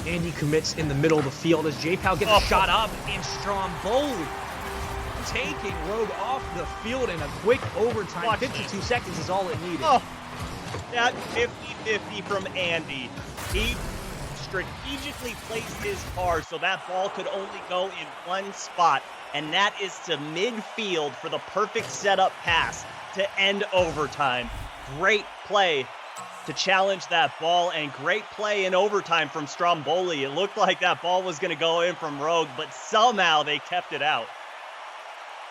Andy commits in the middle of the field as J-Pow gets a shot up, and Stromboli taking Rogue off the field in a quick overtime. 52 seconds is all it needed. Oh, that 50-50 from Andy. He strategically placed his car so that ball could only go in one spot, and that is to midfield for the perfect setup pass to end overtime. Great play to challenge that ball, and great play in overtime from Stromboli. It looked like that ball was going to go in from Rogue, but somehow they kept it out.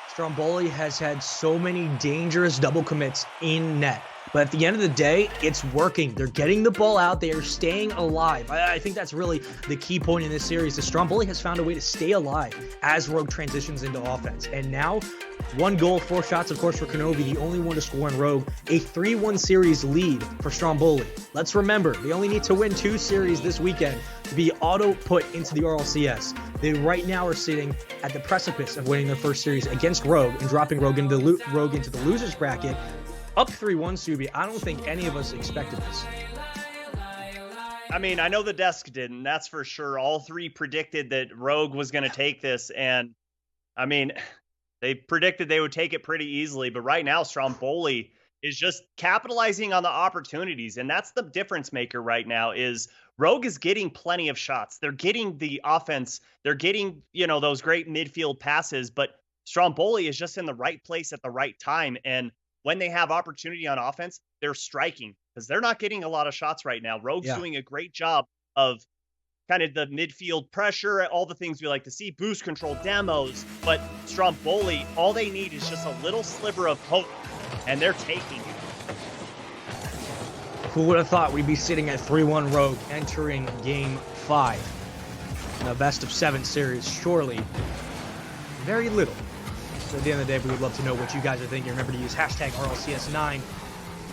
Stromboli has had so many dangerous double commits in net, but at the end of the day, it's working. They're getting the ball out. They are staying alive. I think that's really the key point in this series. The Stromboli has found a way to stay alive as Rogue transitions into offense. And now, 1 goal, 4 shots, of course, for Kronovi, the only one to score in Rogue. A 3-1 series lead for Stromboli. Let's remember, they only need to win 2 series this weekend to be auto-put into the RLCS. They right now are sitting at the precipice of winning their first series against Rogue and dropping Rogue into the losers bracket. Up 3-1, Subi. I don't think any of us expected this. I mean, I know the desk didn't, that's for sure. All 3 predicted that Rogue was going to take this, and I mean, they predicted they would take it pretty easily, but right now Stromboli is just capitalizing on the opportunities, and that's the difference maker right now. Is Rogue is getting plenty of shots. They're getting the offense. They're getting, those great midfield passes, but Stromboli is just in the right place at the right time, and when they have opportunity on offense, they're striking because they're not getting a lot of shots right now. Rogue's doing a great job of kind of the midfield pressure, all the things we like to see, boost control demos, but Stromboli, all they need is just a little sliver of hope, and they're taking it. Who would have thought we'd be sitting at 3-1 Rogue entering Game 5 in a best-of-7 series? Surely very little. So at the end of the day, we would love to know what you guys are thinking. Remember to use hashtag RLCS9,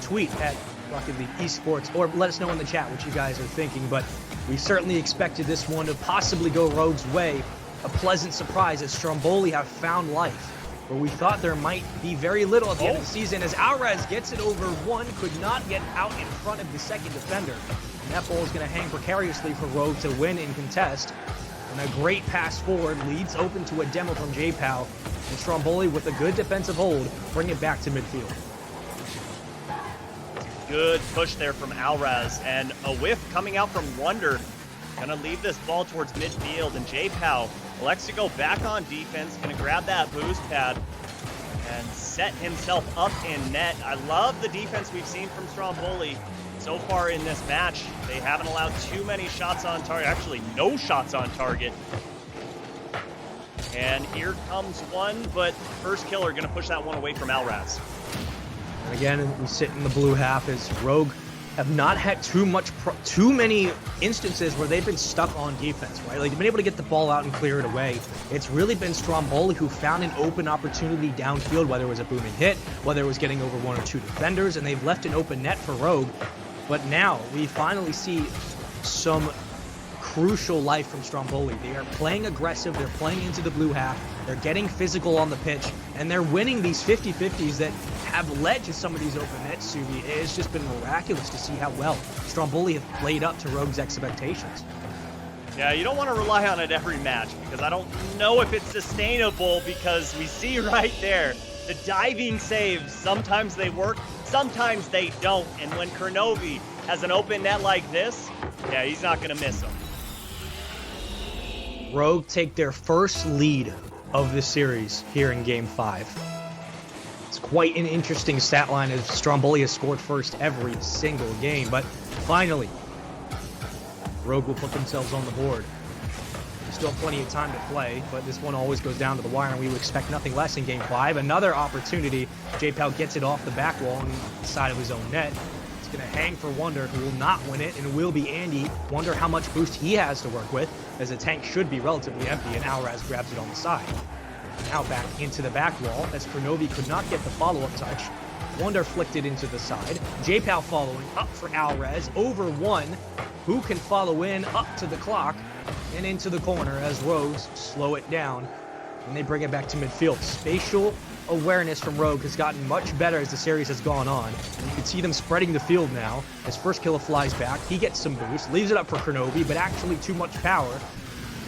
tweet at Rocket League eSports, or let us know in the chat what you guys are thinking. But We certainly expected this one to possibly go Rogue's way. A pleasant surprise as Stromboli have found life, where we thought there might be very little at the end of the season, as Alraz gets it over one, could not get out in front of the second defender. And that ball is going to hang precariously for Rogue to win and contest. And a great pass forward leads open to a demo from J-Pow. And Stromboli, with a good defensive hold, bring it back to midfield. Good push there from Alraz, and a whiff coming out from Wonder. Gonna leave this ball towards midfield, and J-Pow elects to go back on defense, gonna grab that boost pad and set himself up in net. I love the defense we've seen from Stromboli so far in this match. They haven't allowed too many shots on target, actually no shots on target. And here comes one, but first killer gonna push that one away from Alraz. And again, we sit in the blue half as Rogue have not had too many instances where they've been stuck on defense, right? Like, they've been able to get the ball out and clear it away. It's really been Stromboli who found an open opportunity downfield, whether it was a booming hit, whether it was getting over one or two defenders, and they've left an open net for Rogue. But now we finally see some crucial life from Stromboli. They are playing aggressive, they're playing into the blue half, they're getting physical on the pitch, and they're winning these 50-50s that have led to some of these open nets, Subi. It's just been miraculous to see how well Stromboli have played up to Rogue's expectations. Yeah, you don't want to rely on it every match, because I don't know if it's sustainable, because we see right there the diving saves. Sometimes they work, sometimes they don't, and when Kurnovi has an open net like this, yeah, he's not going to miss them. Rogue take their first lead of the series here in Game 5. It's quite an interesting stat line as Stromboli has scored first every single game, but finally, Rogue will put themselves on the board. There's still plenty of time to play, but this one always goes down to the wire, and we would expect nothing less in Game 5. Another opportunity. J-Pow gets it off the back wall on the side of his own net. It's going to hang for Wonder, who will not win it, and it will be Andy. Wonder how much boost he has to work with, as the tank should be relatively empty, and Alraz grabs it on the side. Now back into the back wall, as Kurnovi could not get the follow-up touch. Wonder flicked it into the side. J-Pow following up for Alraz, over one. Who can follow in, up to the clock, and into the corner as Rogues slow it down, and they bring it back to midfield. Spatial awareness from Rogue has gotten much better as the series has gone on. And you can see them spreading the field now. As first killer flies back, he gets some boost, leaves it up for Kurnovi, but actually too much power.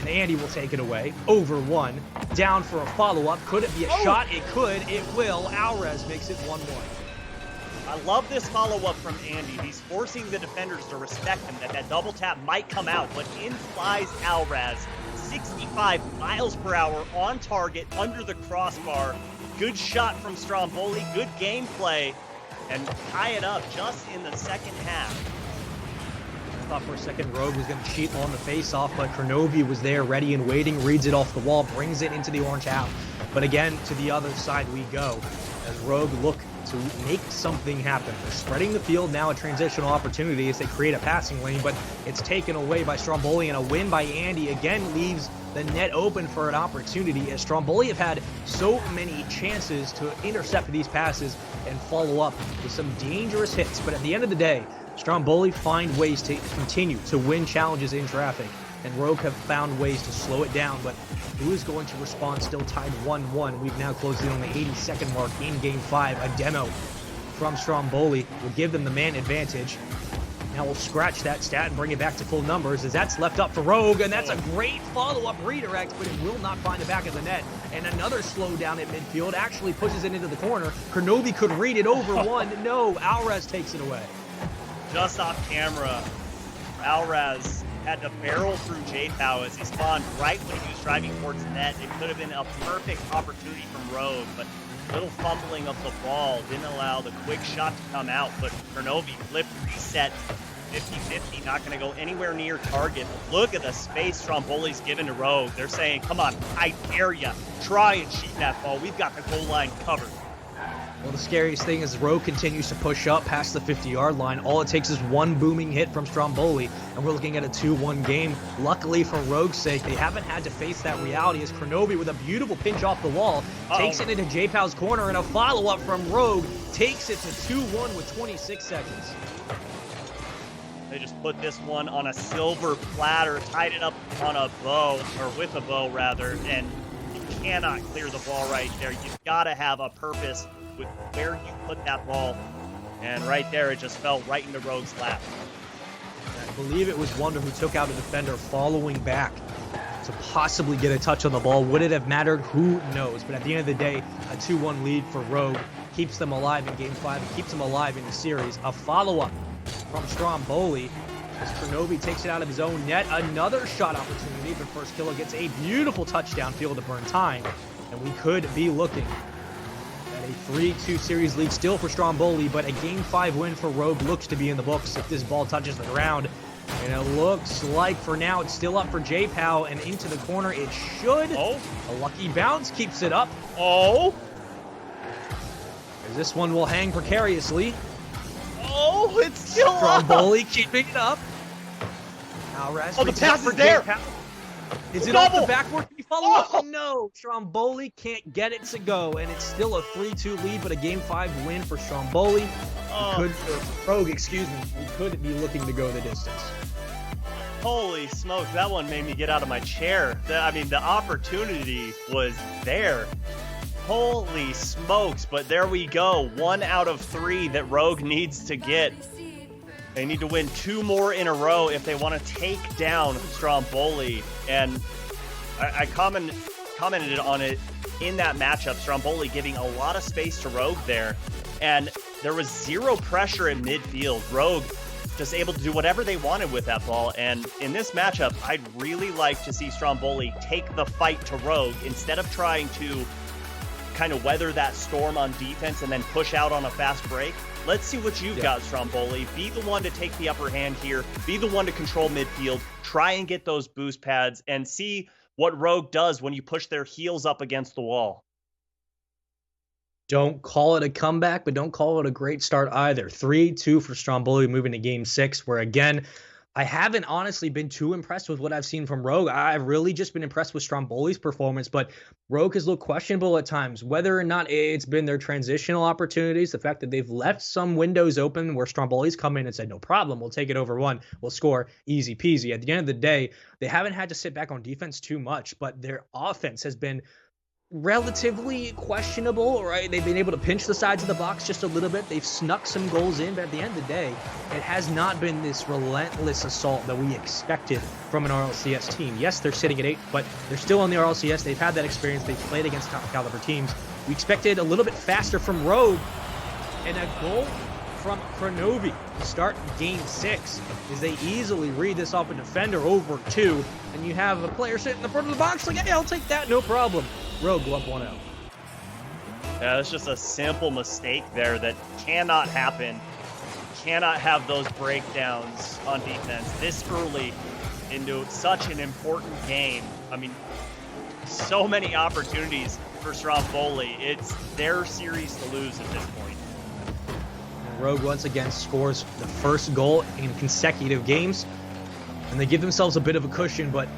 And Andy will take it away. Over one. Down for a follow-up. Could it be a shot? It could. It will. Alraz makes it 1-1. I love this follow-up from Andy. He's forcing the defenders to respect him, that double tap might come out, but in flies Alraz. 65 miles per hour on target, under the crossbar. Good shot from Stromboli, good gameplay, and tie it up just in the second half. I thought for a second Rogue was going to cheat on the face-off, but Kurnovi was there ready and waiting, reads it off the wall, brings it into the orange half. But again, to the other side we go, as Rogue look to make something happen. They're spreading the field, now a transitional opportunity as they create a passing lane, but it's taken away by Stromboli, and a win by Andy again leaves the net open for an opportunity, as Stromboli have had so many chances to intercept these passes and follow up with some dangerous hits. But at the end of the day, Stromboli find ways to continue to win challenges in traffic, and Rogue have found ways to slow it down, but who is going to respond? Still tied 1-1. We've now closed in on the 82nd mark in Game 5. A demo from Stromboli will give them the man advantage. Now we'll scratch that stat and bring it back to full numbers, as that's left up for Rogue, and that's a great follow-up redirect, but it will not find the back of the net. And another slowdown at midfield actually pushes it into the corner. Kurnovi could read it over one. No, Alraz takes it away. Just off camera, Alraz had to barrel through J-Pow as he spawned right when he was driving towards the net. It could have been a perfect opportunity from Rogue, but little fumbling of the ball didn't allow the quick shot to come out. But Kurnovi flipped, reset, 50-50, not going to go anywhere near target. Look at the space Stromboli's given to Rogue. They're saying, come on, I dare ya. Try and shoot that ball. We've got the goal line covered. Well, the scariest thing is Rogue continues to push up past the 50-yard line. All it takes is one booming hit from Stromboli, and we're looking at a 2-1 game. Luckily for Rogue's sake, they haven't had to face that reality, as Kurnovi, with a beautiful pinch off the wall, takes it into J-Pow's corner, and a follow-up from Rogue takes it to 2-1 with 26 seconds. They just put this one on a silver platter, tied it up on a bow, or with a bow rather, and you cannot clear the ball right there. You've got to have a purpose with where you put that ball. And right there, it just fell right into Rogue's lap. I believe it was Wonder who took out a defender following back to possibly get a touch on the ball. Would it have mattered? Who knows? But at the end of the day, a 2-1 lead for Rogue keeps them alive in Game 5, and keeps them alive in the series. A follow-up from Stromboli as Kronovi takes it out of his own net. Another shot opportunity, but First Killer gets a beautiful touchdown field to burn time, and we could be looking at a 3-2 series lead still for Stromboli, but a Game 5 win for Rogue looks to be in the books if this ball touches the ground. And it looks like for now it's still up for J-Pow, and into the corner it should. Oh. A lucky bounce keeps it up. Oh. As this one will hang precariously. Oh, it's still up. Stromboli keeping it up. Now Oh, the pass is there. Is it off the backboard? Can you follow up? No. Stromboli can't get it to go, and it's still a 3-2 lead, but a Game 5 win for Stromboli. Rogue, excuse me. We could be looking to go the distance. Holy smokes, that one made me get out of my chair. I mean, the opportunity was there. Holy smokes, but there we go. 1 out of 3 that Rogue needs to get. They need to win 2 more in a row if they want to take down Stromboli. And I commented on it in that matchup, Stromboli giving a lot of space to Rogue there. And there was 0 pressure in midfield. Rogue just able to do whatever they wanted with that ball. And in this matchup, I'd really like to see Stromboli take the fight to Rogue instead of trying to kind of weather that storm on defense and then push out on a fast break. Let's see what you've got, Stromboli. Be the one to take the upper hand here. Be the one to control midfield. Try and get those boost pads and see what Rogue does when you push their heels up against the wall. Don't call it a comeback, but don't call it a great start either. 3-2 for Stromboli moving to Game 6, where again, I haven't honestly been too impressed with what I've seen from Rogue. I've really just been impressed with Stromboli's performance, but Rogue has looked questionable at times. Whether or not it's been their transitional opportunities, the fact that they've left some windows open where Stromboli's come in and said, no problem, we'll take it over 1, we'll score, easy peasy. At the end of the day, they haven't had to sit back on defense too much, but their offense has been relatively questionable, right? They've been able to pinch the sides of the box just a little bit. They've snuck some goals in, but at the end of the day, it has not been this relentless assault that we expected from an RLCS team. Yes, they're sitting at 8, but they're still on the RLCS. They've had that experience. They've played against top caliber teams. We expected a little bit faster from Rogue, and a goal from Kronovi to start Game 6 as they easily read this off a defender over 2, and you have a player sitting in the front of the box like, hey, I'll take that, no problem. Rogue go up 1-0. Yeah, that's just a simple mistake there that cannot happen. Cannot have those breakdowns on defense this early into such an important game. I mean, so many opportunities for Stromboli. It's their series to lose at this point. And Rogue once again scores the first goal in consecutive games, and they give themselves a bit of a cushion, but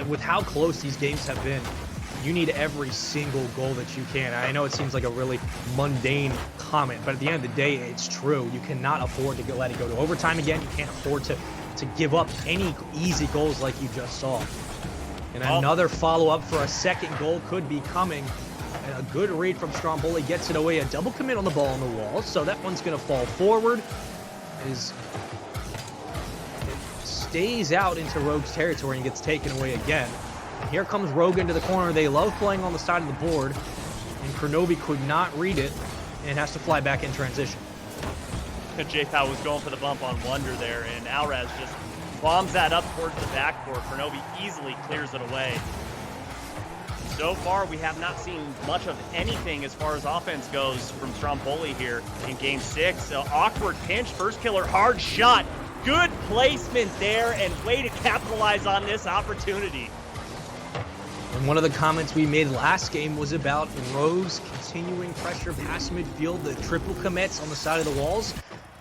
with how close these games have been, you need every single goal that you can. I know it seems like a really mundane comment, but at the end of the day, it's true. You cannot afford to let it go to overtime again. You can't afford to give up any easy goals like you just saw. And another follow-up for a second goal could be coming. And a good read from Stromboli gets it away. A double commit on the ball on the wall, so that one's going to fall forward. It stays out into Rogue's territory and gets taken away again. Here comes Rogue into the corner. They love playing on the side of the board, and Kronovi could not read it and has to fly back in transition. J-Pow was going for the bump on Wonder there, and Alraz just bombs that up towards the backboard. Kronovi easily clears it away. So far, we have not seen much of anything as far as offense goes from Stromboli here in Game 6. Awkward pinch, First Killer, hard shot. Good placement there, and way to capitalize on this opportunity. And one of the comments we made last game was about Rogue's continuing pressure past midfield, the triple commits on the side of the walls.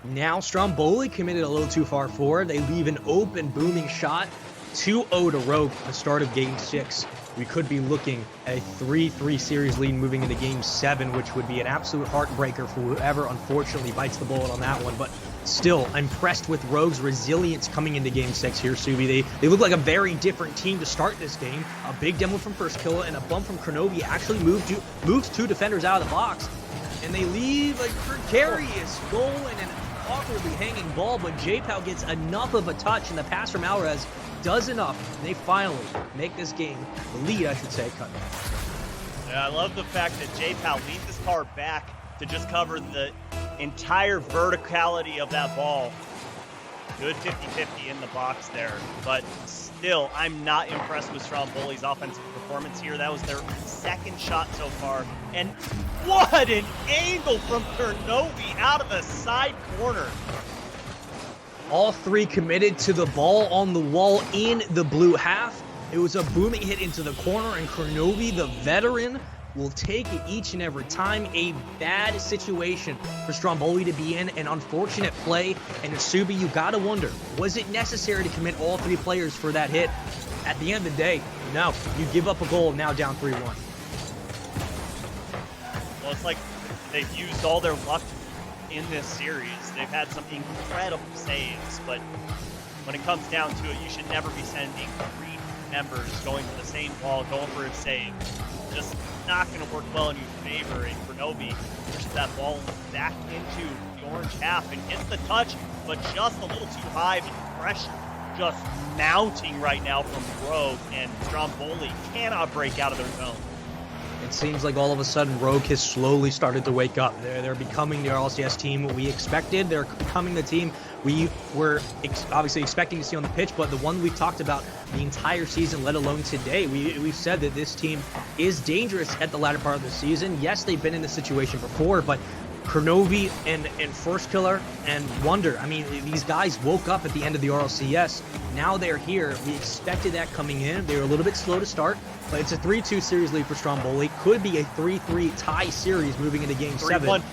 Now Stromboli committed a little too far forward. They leave an open, booming shot. 2-0 to Rogue at the start of Game 6. We could be looking at a 3-3 series lead moving into Game 7, which would be an absolute heartbreaker for whoever unfortunately bites the bullet on that one. But still impressed with Rogue's resilience coming into Game 6 here, Subi. They look like a very different team to start this game. A big demo from First Killer and a bump from Kronovi actually moves 2 defenders out of the box. And they leave a precarious goal and an awkwardly hanging ball, but J-Pow gets enough of a touch, and the pass from Alvarez does enough. And they finally make this game, the lead, I should say, cut. Yeah, I love the fact that J-Pow leads this car back to just cover the entire verticality of that ball. Good 50-50 in the box there, but still, I'm not impressed with Stromboli's offensive performance here. That was their 2nd shot so far, and what an angle from Kronovi out of the side corner. All 3 committed to the ball on the wall in the blue half. It was a booming hit into the corner, and Kronovi, the veteran, will take it each and every time. A bad situation for Stromboli to be in, an unfortunate play, and Subi, you gotta wonder, was it necessary to commit all 3 players for that hit? At the end of the day, no. You give up a goal, now down 3-1. Well, it's like they've used all their luck in this series. They've had some incredible saves, but when it comes down to it, you should never be sending 3 members going for the same ball, going for a save. Just not going to work well in your favor. And Kronovi pushes that ball back into the orange half and gets the touch, but just a little too high. The pressure just mounting right now from Rogue, and Stromboli cannot break out of their zone. It seems like all of a sudden Rogue has slowly started to wake up. They're becoming the RLCS team we expected. They're becoming the team we were obviously expecting to see on the pitch, but the one we've talked about the entire season, let alone today. We've said that this team is dangerous at the latter part of the season. Yes, they've been in this situation before, but Kronovi and First Killer and Wonder, I mean, these guys woke up at the end of the RLCS. Now they're here. We expected that coming in. They were a little bit slow to start, but it's a 3-2 series lead for Stromboli. Could be a 3-3 tie series moving into Game 7. 3-1.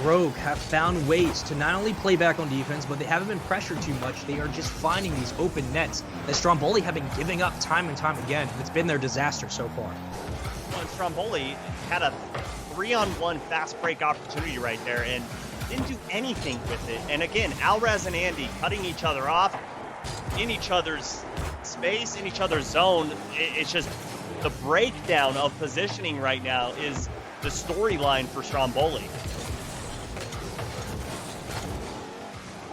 Rogue have found ways to not only play back on defense, but they haven't been pressured too much. They are just finding these open nets that Stromboli have been giving up time and time again. It's been their disaster so far. Well, Stromboli had a 3-on-1 fast break opportunity right there and didn't do anything with it. And again, Alvarez and Andy cutting each other off in each other's space, in each other's zone. It's just the breakdown of positioning right now is the storyline for Stromboli.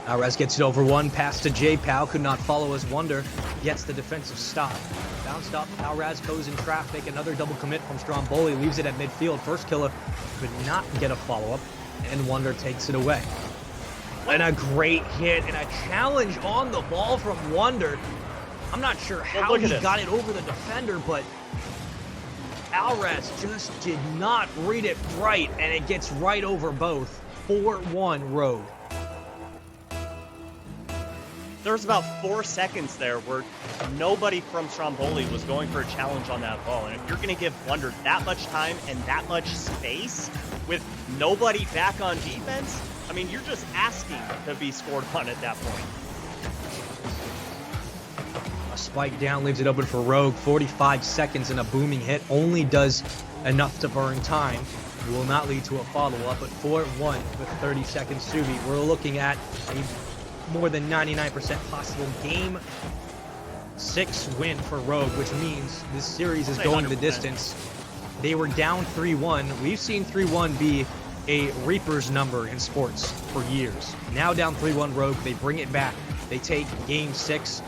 Alvarez gets it over one, pass to J-Pow, could not follow as Wonder gets the defensive stop. Bounced up, Alvarez goes in traffic, another double commit from Stromboli, leaves it at midfield. First Killer could not get a follow-up, and Wonder takes it away. And a great hit and a challenge on the ball from Wonder. I'm not sure how he got it over the defender, but Alvarez just did not read it right, and it gets right over both. 4-1 Rogue. There was about 4 seconds there where nobody from Stromboli was going for a challenge on that ball. And if you're going to give Wonder that much time and that much space with nobody back on defense, I mean, you're just asking to be scored on at that point. A spike down leaves it open for Rogue. 45 seconds and a booming hit only does enough to burn time. It will not lead to a follow-up, but 4-1 with 30 seconds to be. We're looking at a more than 99% possible Game 6 win for Rogue, which means this series is going the distance. They were down 3-1. We've seen 3-1 be a Reaper's number in sports for years. Now down 3-1 Rogue, they bring it back. They take Game 6,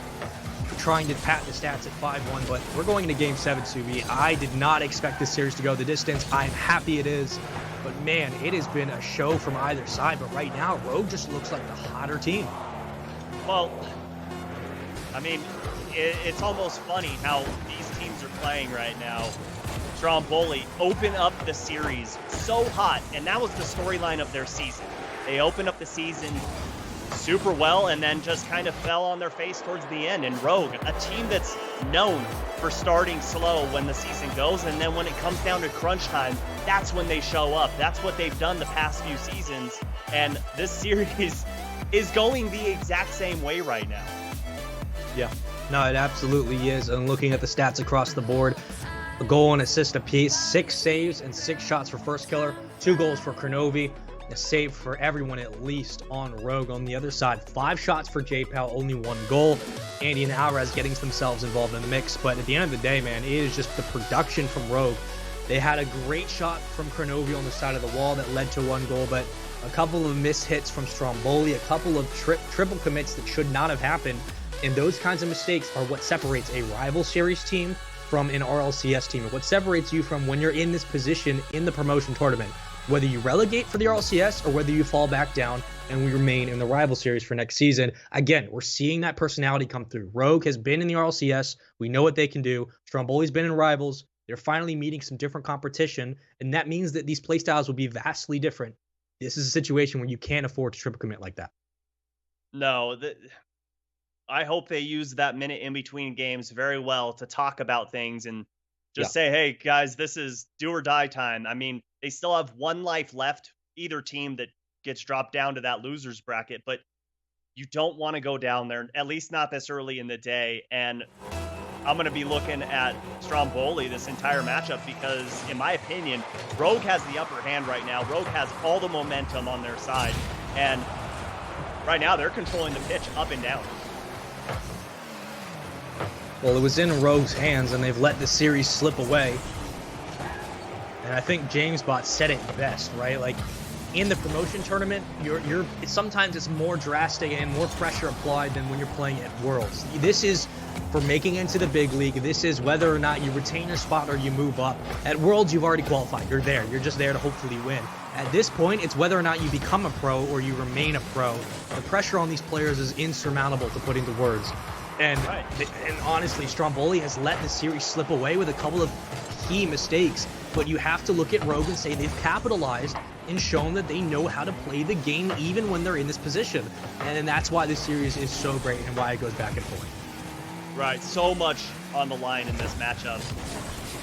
trying to pat the stats at 5-1, but we're going into Game 7, Subi. I did not expect this series to go the distance. I'm happy it is, but man, it has been a show from either side, but right now, Rogue just looks like the hotter team. Well, I mean, it's almost funny how these teams are playing right now. Stromboli open up the series so hot, and that was the storyline of their season. They opened up the season super well and then just kind of fell on their face towards the end. And Rogue, a team that's known for starting slow when the season goes, and then when it comes down to crunch time, that's when they show up. That's what they've done the past few seasons, and this series is going the exact same way right now. Yeah, no, it absolutely is. And looking at the stats across the board, a goal and assist apiece, 6 saves and 6 shots for First Killer, 2 goals for Kronovi. a save for everyone at least on Rogue. On the other side, 5 shots for J-Pal, only 1 goal. Andy and Alvarez getting themselves involved in the mix, but at the end of the day, man, it is just the production from Rogue. They had a great shot from Kronovi on the side of the wall that led to 1 goal, but a couple of missed hits from Stromboli, a couple of triple commits that should not have happened, and those kinds of mistakes are what separates a rival series team from an RLCS team, and what separates you from when you're in this position in the promotion tournament, whether you relegate for the RLCS or whether you fall back down and we remain in the rival series for next season. Again, we're seeing that personality come through. Rogue has been in the RLCS. We know what they can do. Stromboli's been in rivals. They're finally meeting some different competition, and that means that these playstyles will be vastly different. This is a situation where you can't afford to triple commit like that. No, I hope they use that minute in between games very well to talk about things and just say, hey, guys, this is do or die time. I mean, they still have 1 life left, either team that gets dropped down to that loser's bracket, but you don't want to go down there, at least not this early in the day. And I'm going to be looking at Stromboli this entire matchup because, in my opinion, Rogue has the upper hand right now. Rogue has all the momentum on their side. And right now, they're controlling the pitch up and down. Well, it was in Rogue's hands, and they've let the series slip away. And I think James Bot said it best, right? Like, in the promotion tournament, sometimes it's more drastic and more pressure applied than when you're playing at Worlds. This is for making it into the big league. This is whether or not you retain your spot or you move up. At Worlds, you've already qualified. You're there. You're just there to hopefully win. At this point, it's whether or not you become a pro or you remain a pro. The pressure on these players is insurmountable, to put into words. And honestly, Stromboli has let the series slip away with a couple of key mistakes. But you have to look at Rogue and say they've capitalized and shown that they know how to play the game even when they're in this position. And that's why this series is so great and why it goes back and forth. Right, so much on the line in this matchup.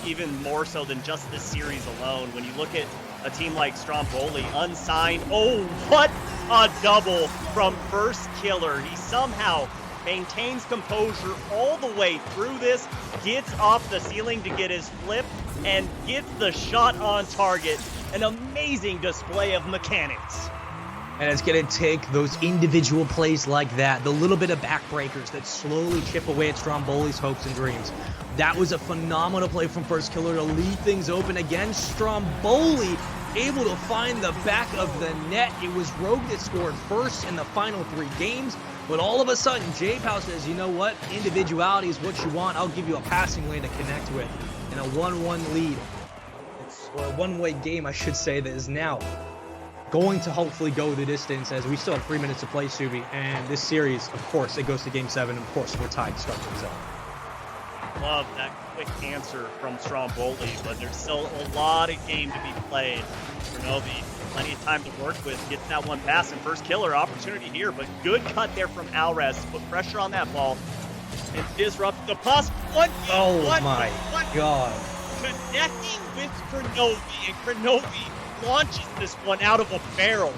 Even more so than just this series alone. When you look at a team like Stromboli, unsigned. Oh, what a double from First Killer. He somehow maintains composure all the way through this, gets off the ceiling to get his flip, and gets the shot on target. An amazing display of mechanics. And it's going to take those individual plays like that, the little bit of backbreakers that slowly chip away at Stromboli's hopes and dreams. That was a phenomenal play from First Killer to lead things open again. Stromboli able to find the back of the net. It was Rogue that scored first in the final 3 games. But all of a sudden, J-Pow says, you know what? Individuality is what you want. I'll give you a passing lane to connect with. And a 1-1 lead. Or a one-way game, I should say, that is now going to hopefully go the distance as we still have 3 minutes to play, Subi. And this series, of course, it goes to Game 7. Of course, we're tied to start things out. Love that quick answer from Stromboli, but there's still a lot of game to be played. Kronovi, plenty of time to work with, gets that one pass, and First Killer opportunity here, but good cut there from Alvarez to put pressure on that ball and disrupt the pass. Oh my God. Connecting with Kronovi, and Kronovi launches this one out of a barrel.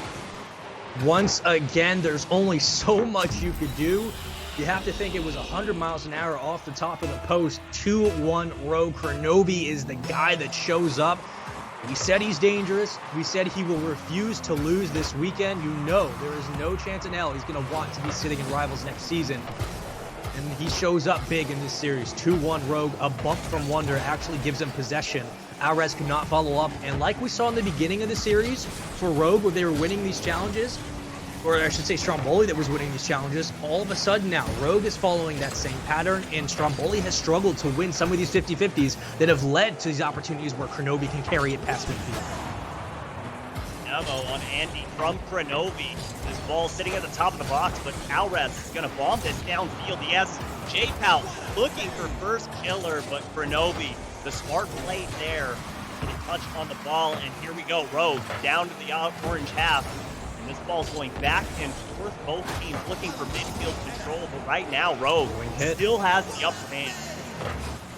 Once again, there's only so much you could do. You have to think it was 100 miles an hour off the top of the post. 2-1 Rogue. Kronovi is the guy that shows up. We said he's dangerous. We said he will refuse to lose this weekend. You know there is no chance in hell he's going to want to be sitting in Rivals next season. And he shows up big in this series. 2-1 Rogue. A bump from Wonder actually gives him possession. Alvarez could not follow up. And like we saw in the beginning of the series for Rogue, where they were winning these challenges, or I should say Stromboli that was winning these challenges, all of a sudden now Rogue is following that same pattern, and Stromboli has struggled to win some of these 50-50s that have led to these opportunities where Kronovi can carry it past midfield. Demo on Andy from Kronovi. This ball sitting at the top of the box, but Alvarez is going to bomb this downfield. He has J-Pow looking for First Killer, but Kronovi, the smart play there, get a touch on the ball, and here we go. Rogue down to the orange half. This ball's going back and forth. Both teams looking for midfield control, but right now, Rogue still has the upper hand.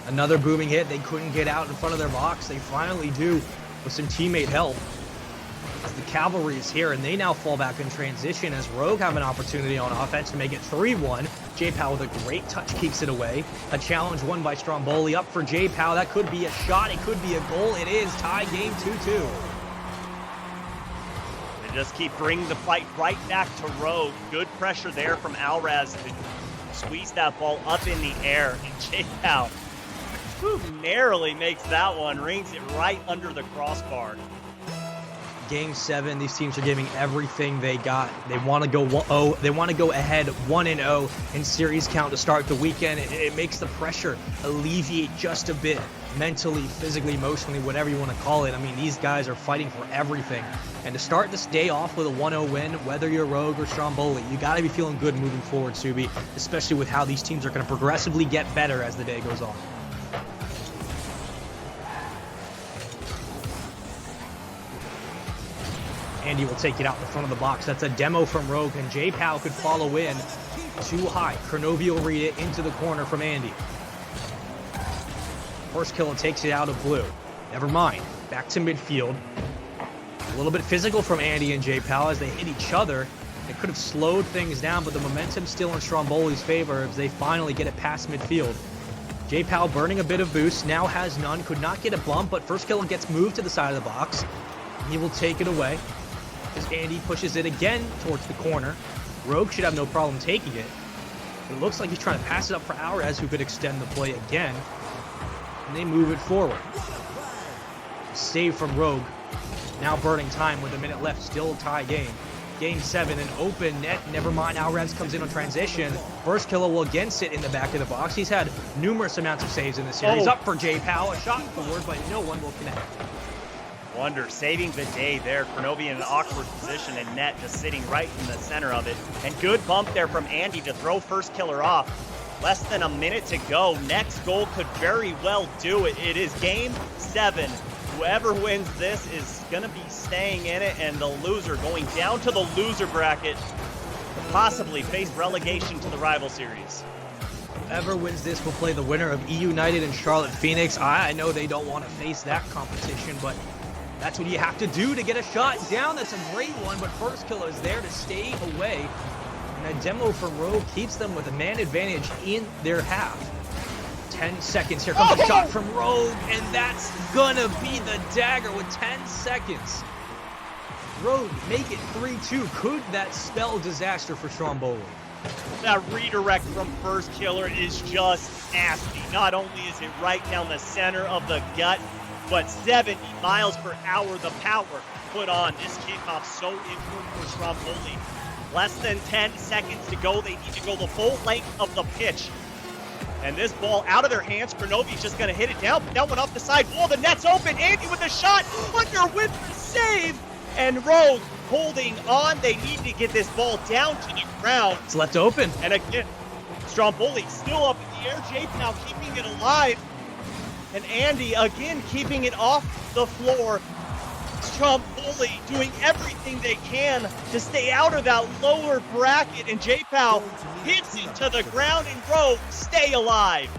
Another booming hit. They couldn't get out in front of their box. They finally do with some teammate help. As the cavalry is here, and they now fall back in transition as Rogue have an opportunity on offense to make it 3-1. J-Pow with a great touch keeps it away. A challenge won by Stromboli. Up for J-Pow. That could be a shot. It could be a goal. It is. Tie game 2-2. just keep bringing the fight right back to Rogue. Good pressure there from Alraz to squeeze that ball up in the air. And J-Pow, who narrowly makes that one, rings it right under the crossbar. Game 7, these teams are giving everything they got. They want to go 1-0. They want to go ahead 1-0 in series count to start the weekend. It makes the pressure alleviate just a bit, mentally, physically, emotionally, whatever you want to call it. I mean, these guys are fighting for everything. And to start this day off with a 1-0 win, whether you're Rogue or Stromboli, you got to be feeling good moving forward, Subi, especially with how these teams are going to progressively get better as the day goes on. Andy will take it out the front of the box. That's a demo from Rogue, and J-Pow could follow in too high. Kronovi will read it into the corner from Andy. First killer takes it out of blue. Never mind. Back to midfield. A little bit physical from Andy and J-Pow as they hit each other. It could have slowed things down, but the momentum's still in Stromboli's favor as they finally get it past midfield. J-Pow burning a bit of boost, now has none, could not get a bump, but first killer gets moved to the side of the box. He will take it away as Andy pushes it again towards the corner. Rogue should have no problem taking it. It looks like he's trying to pass it up for Alraz, who could extend the play again. And they move it forward. Save from Rogue. Now burning time with a minute left, still a tie game. Game 7, an open net. Never mind, Alraz comes in on transition. First killer will again sit in the back of the box. He's had numerous amounts of saves in this series. Up for J-Pow, a shot forward, but no one will connect. Wonder saving the day there. Kronovi in an awkward position and net just sitting right in the center of it. And good bump there from Andy to throw first killer off. Less than a minute to go. Next goal could very well do it. It is game 7. Whoever wins this is going to be staying in it, and the loser going down to the loser bracket to possibly face relegation to the rival series. Whoever wins this will play the winner of E United and Charlotte Phoenix. I know they don't want to face that competition, but that's what you have to do to get a shot down. That's a great one, but first killer is there to stay away. And a demo from Rogue keeps them with a man advantage in their half. 10 seconds. Here comes a shot from Rogue, and that's gonna be the dagger with 10 seconds. Rogue make it 3-2. Could that spell disaster for Stromboli? That redirect from first killer is just nasty. Not only is it right down the center of the gut, but 70 miles per hour, the power put on this kickoff so important for Stromboli. Less than 10 seconds to go. They need to go the full length of the pitch. And this ball out of their hands. Kronovi's just going to hit it down. That one off the side wall. The net's open. Andy with a shot. Under with the save. And Rogue holding on. They need to get this ball down to the ground. It's left open. And again, Stromboli still up in the air. J-Pow keeping it alive. And Andy again keeping it off the floor. Stromboli doing everything they can to stay out of that lower bracket. And J-Pow hits it to the ground, and Rogue stay alive.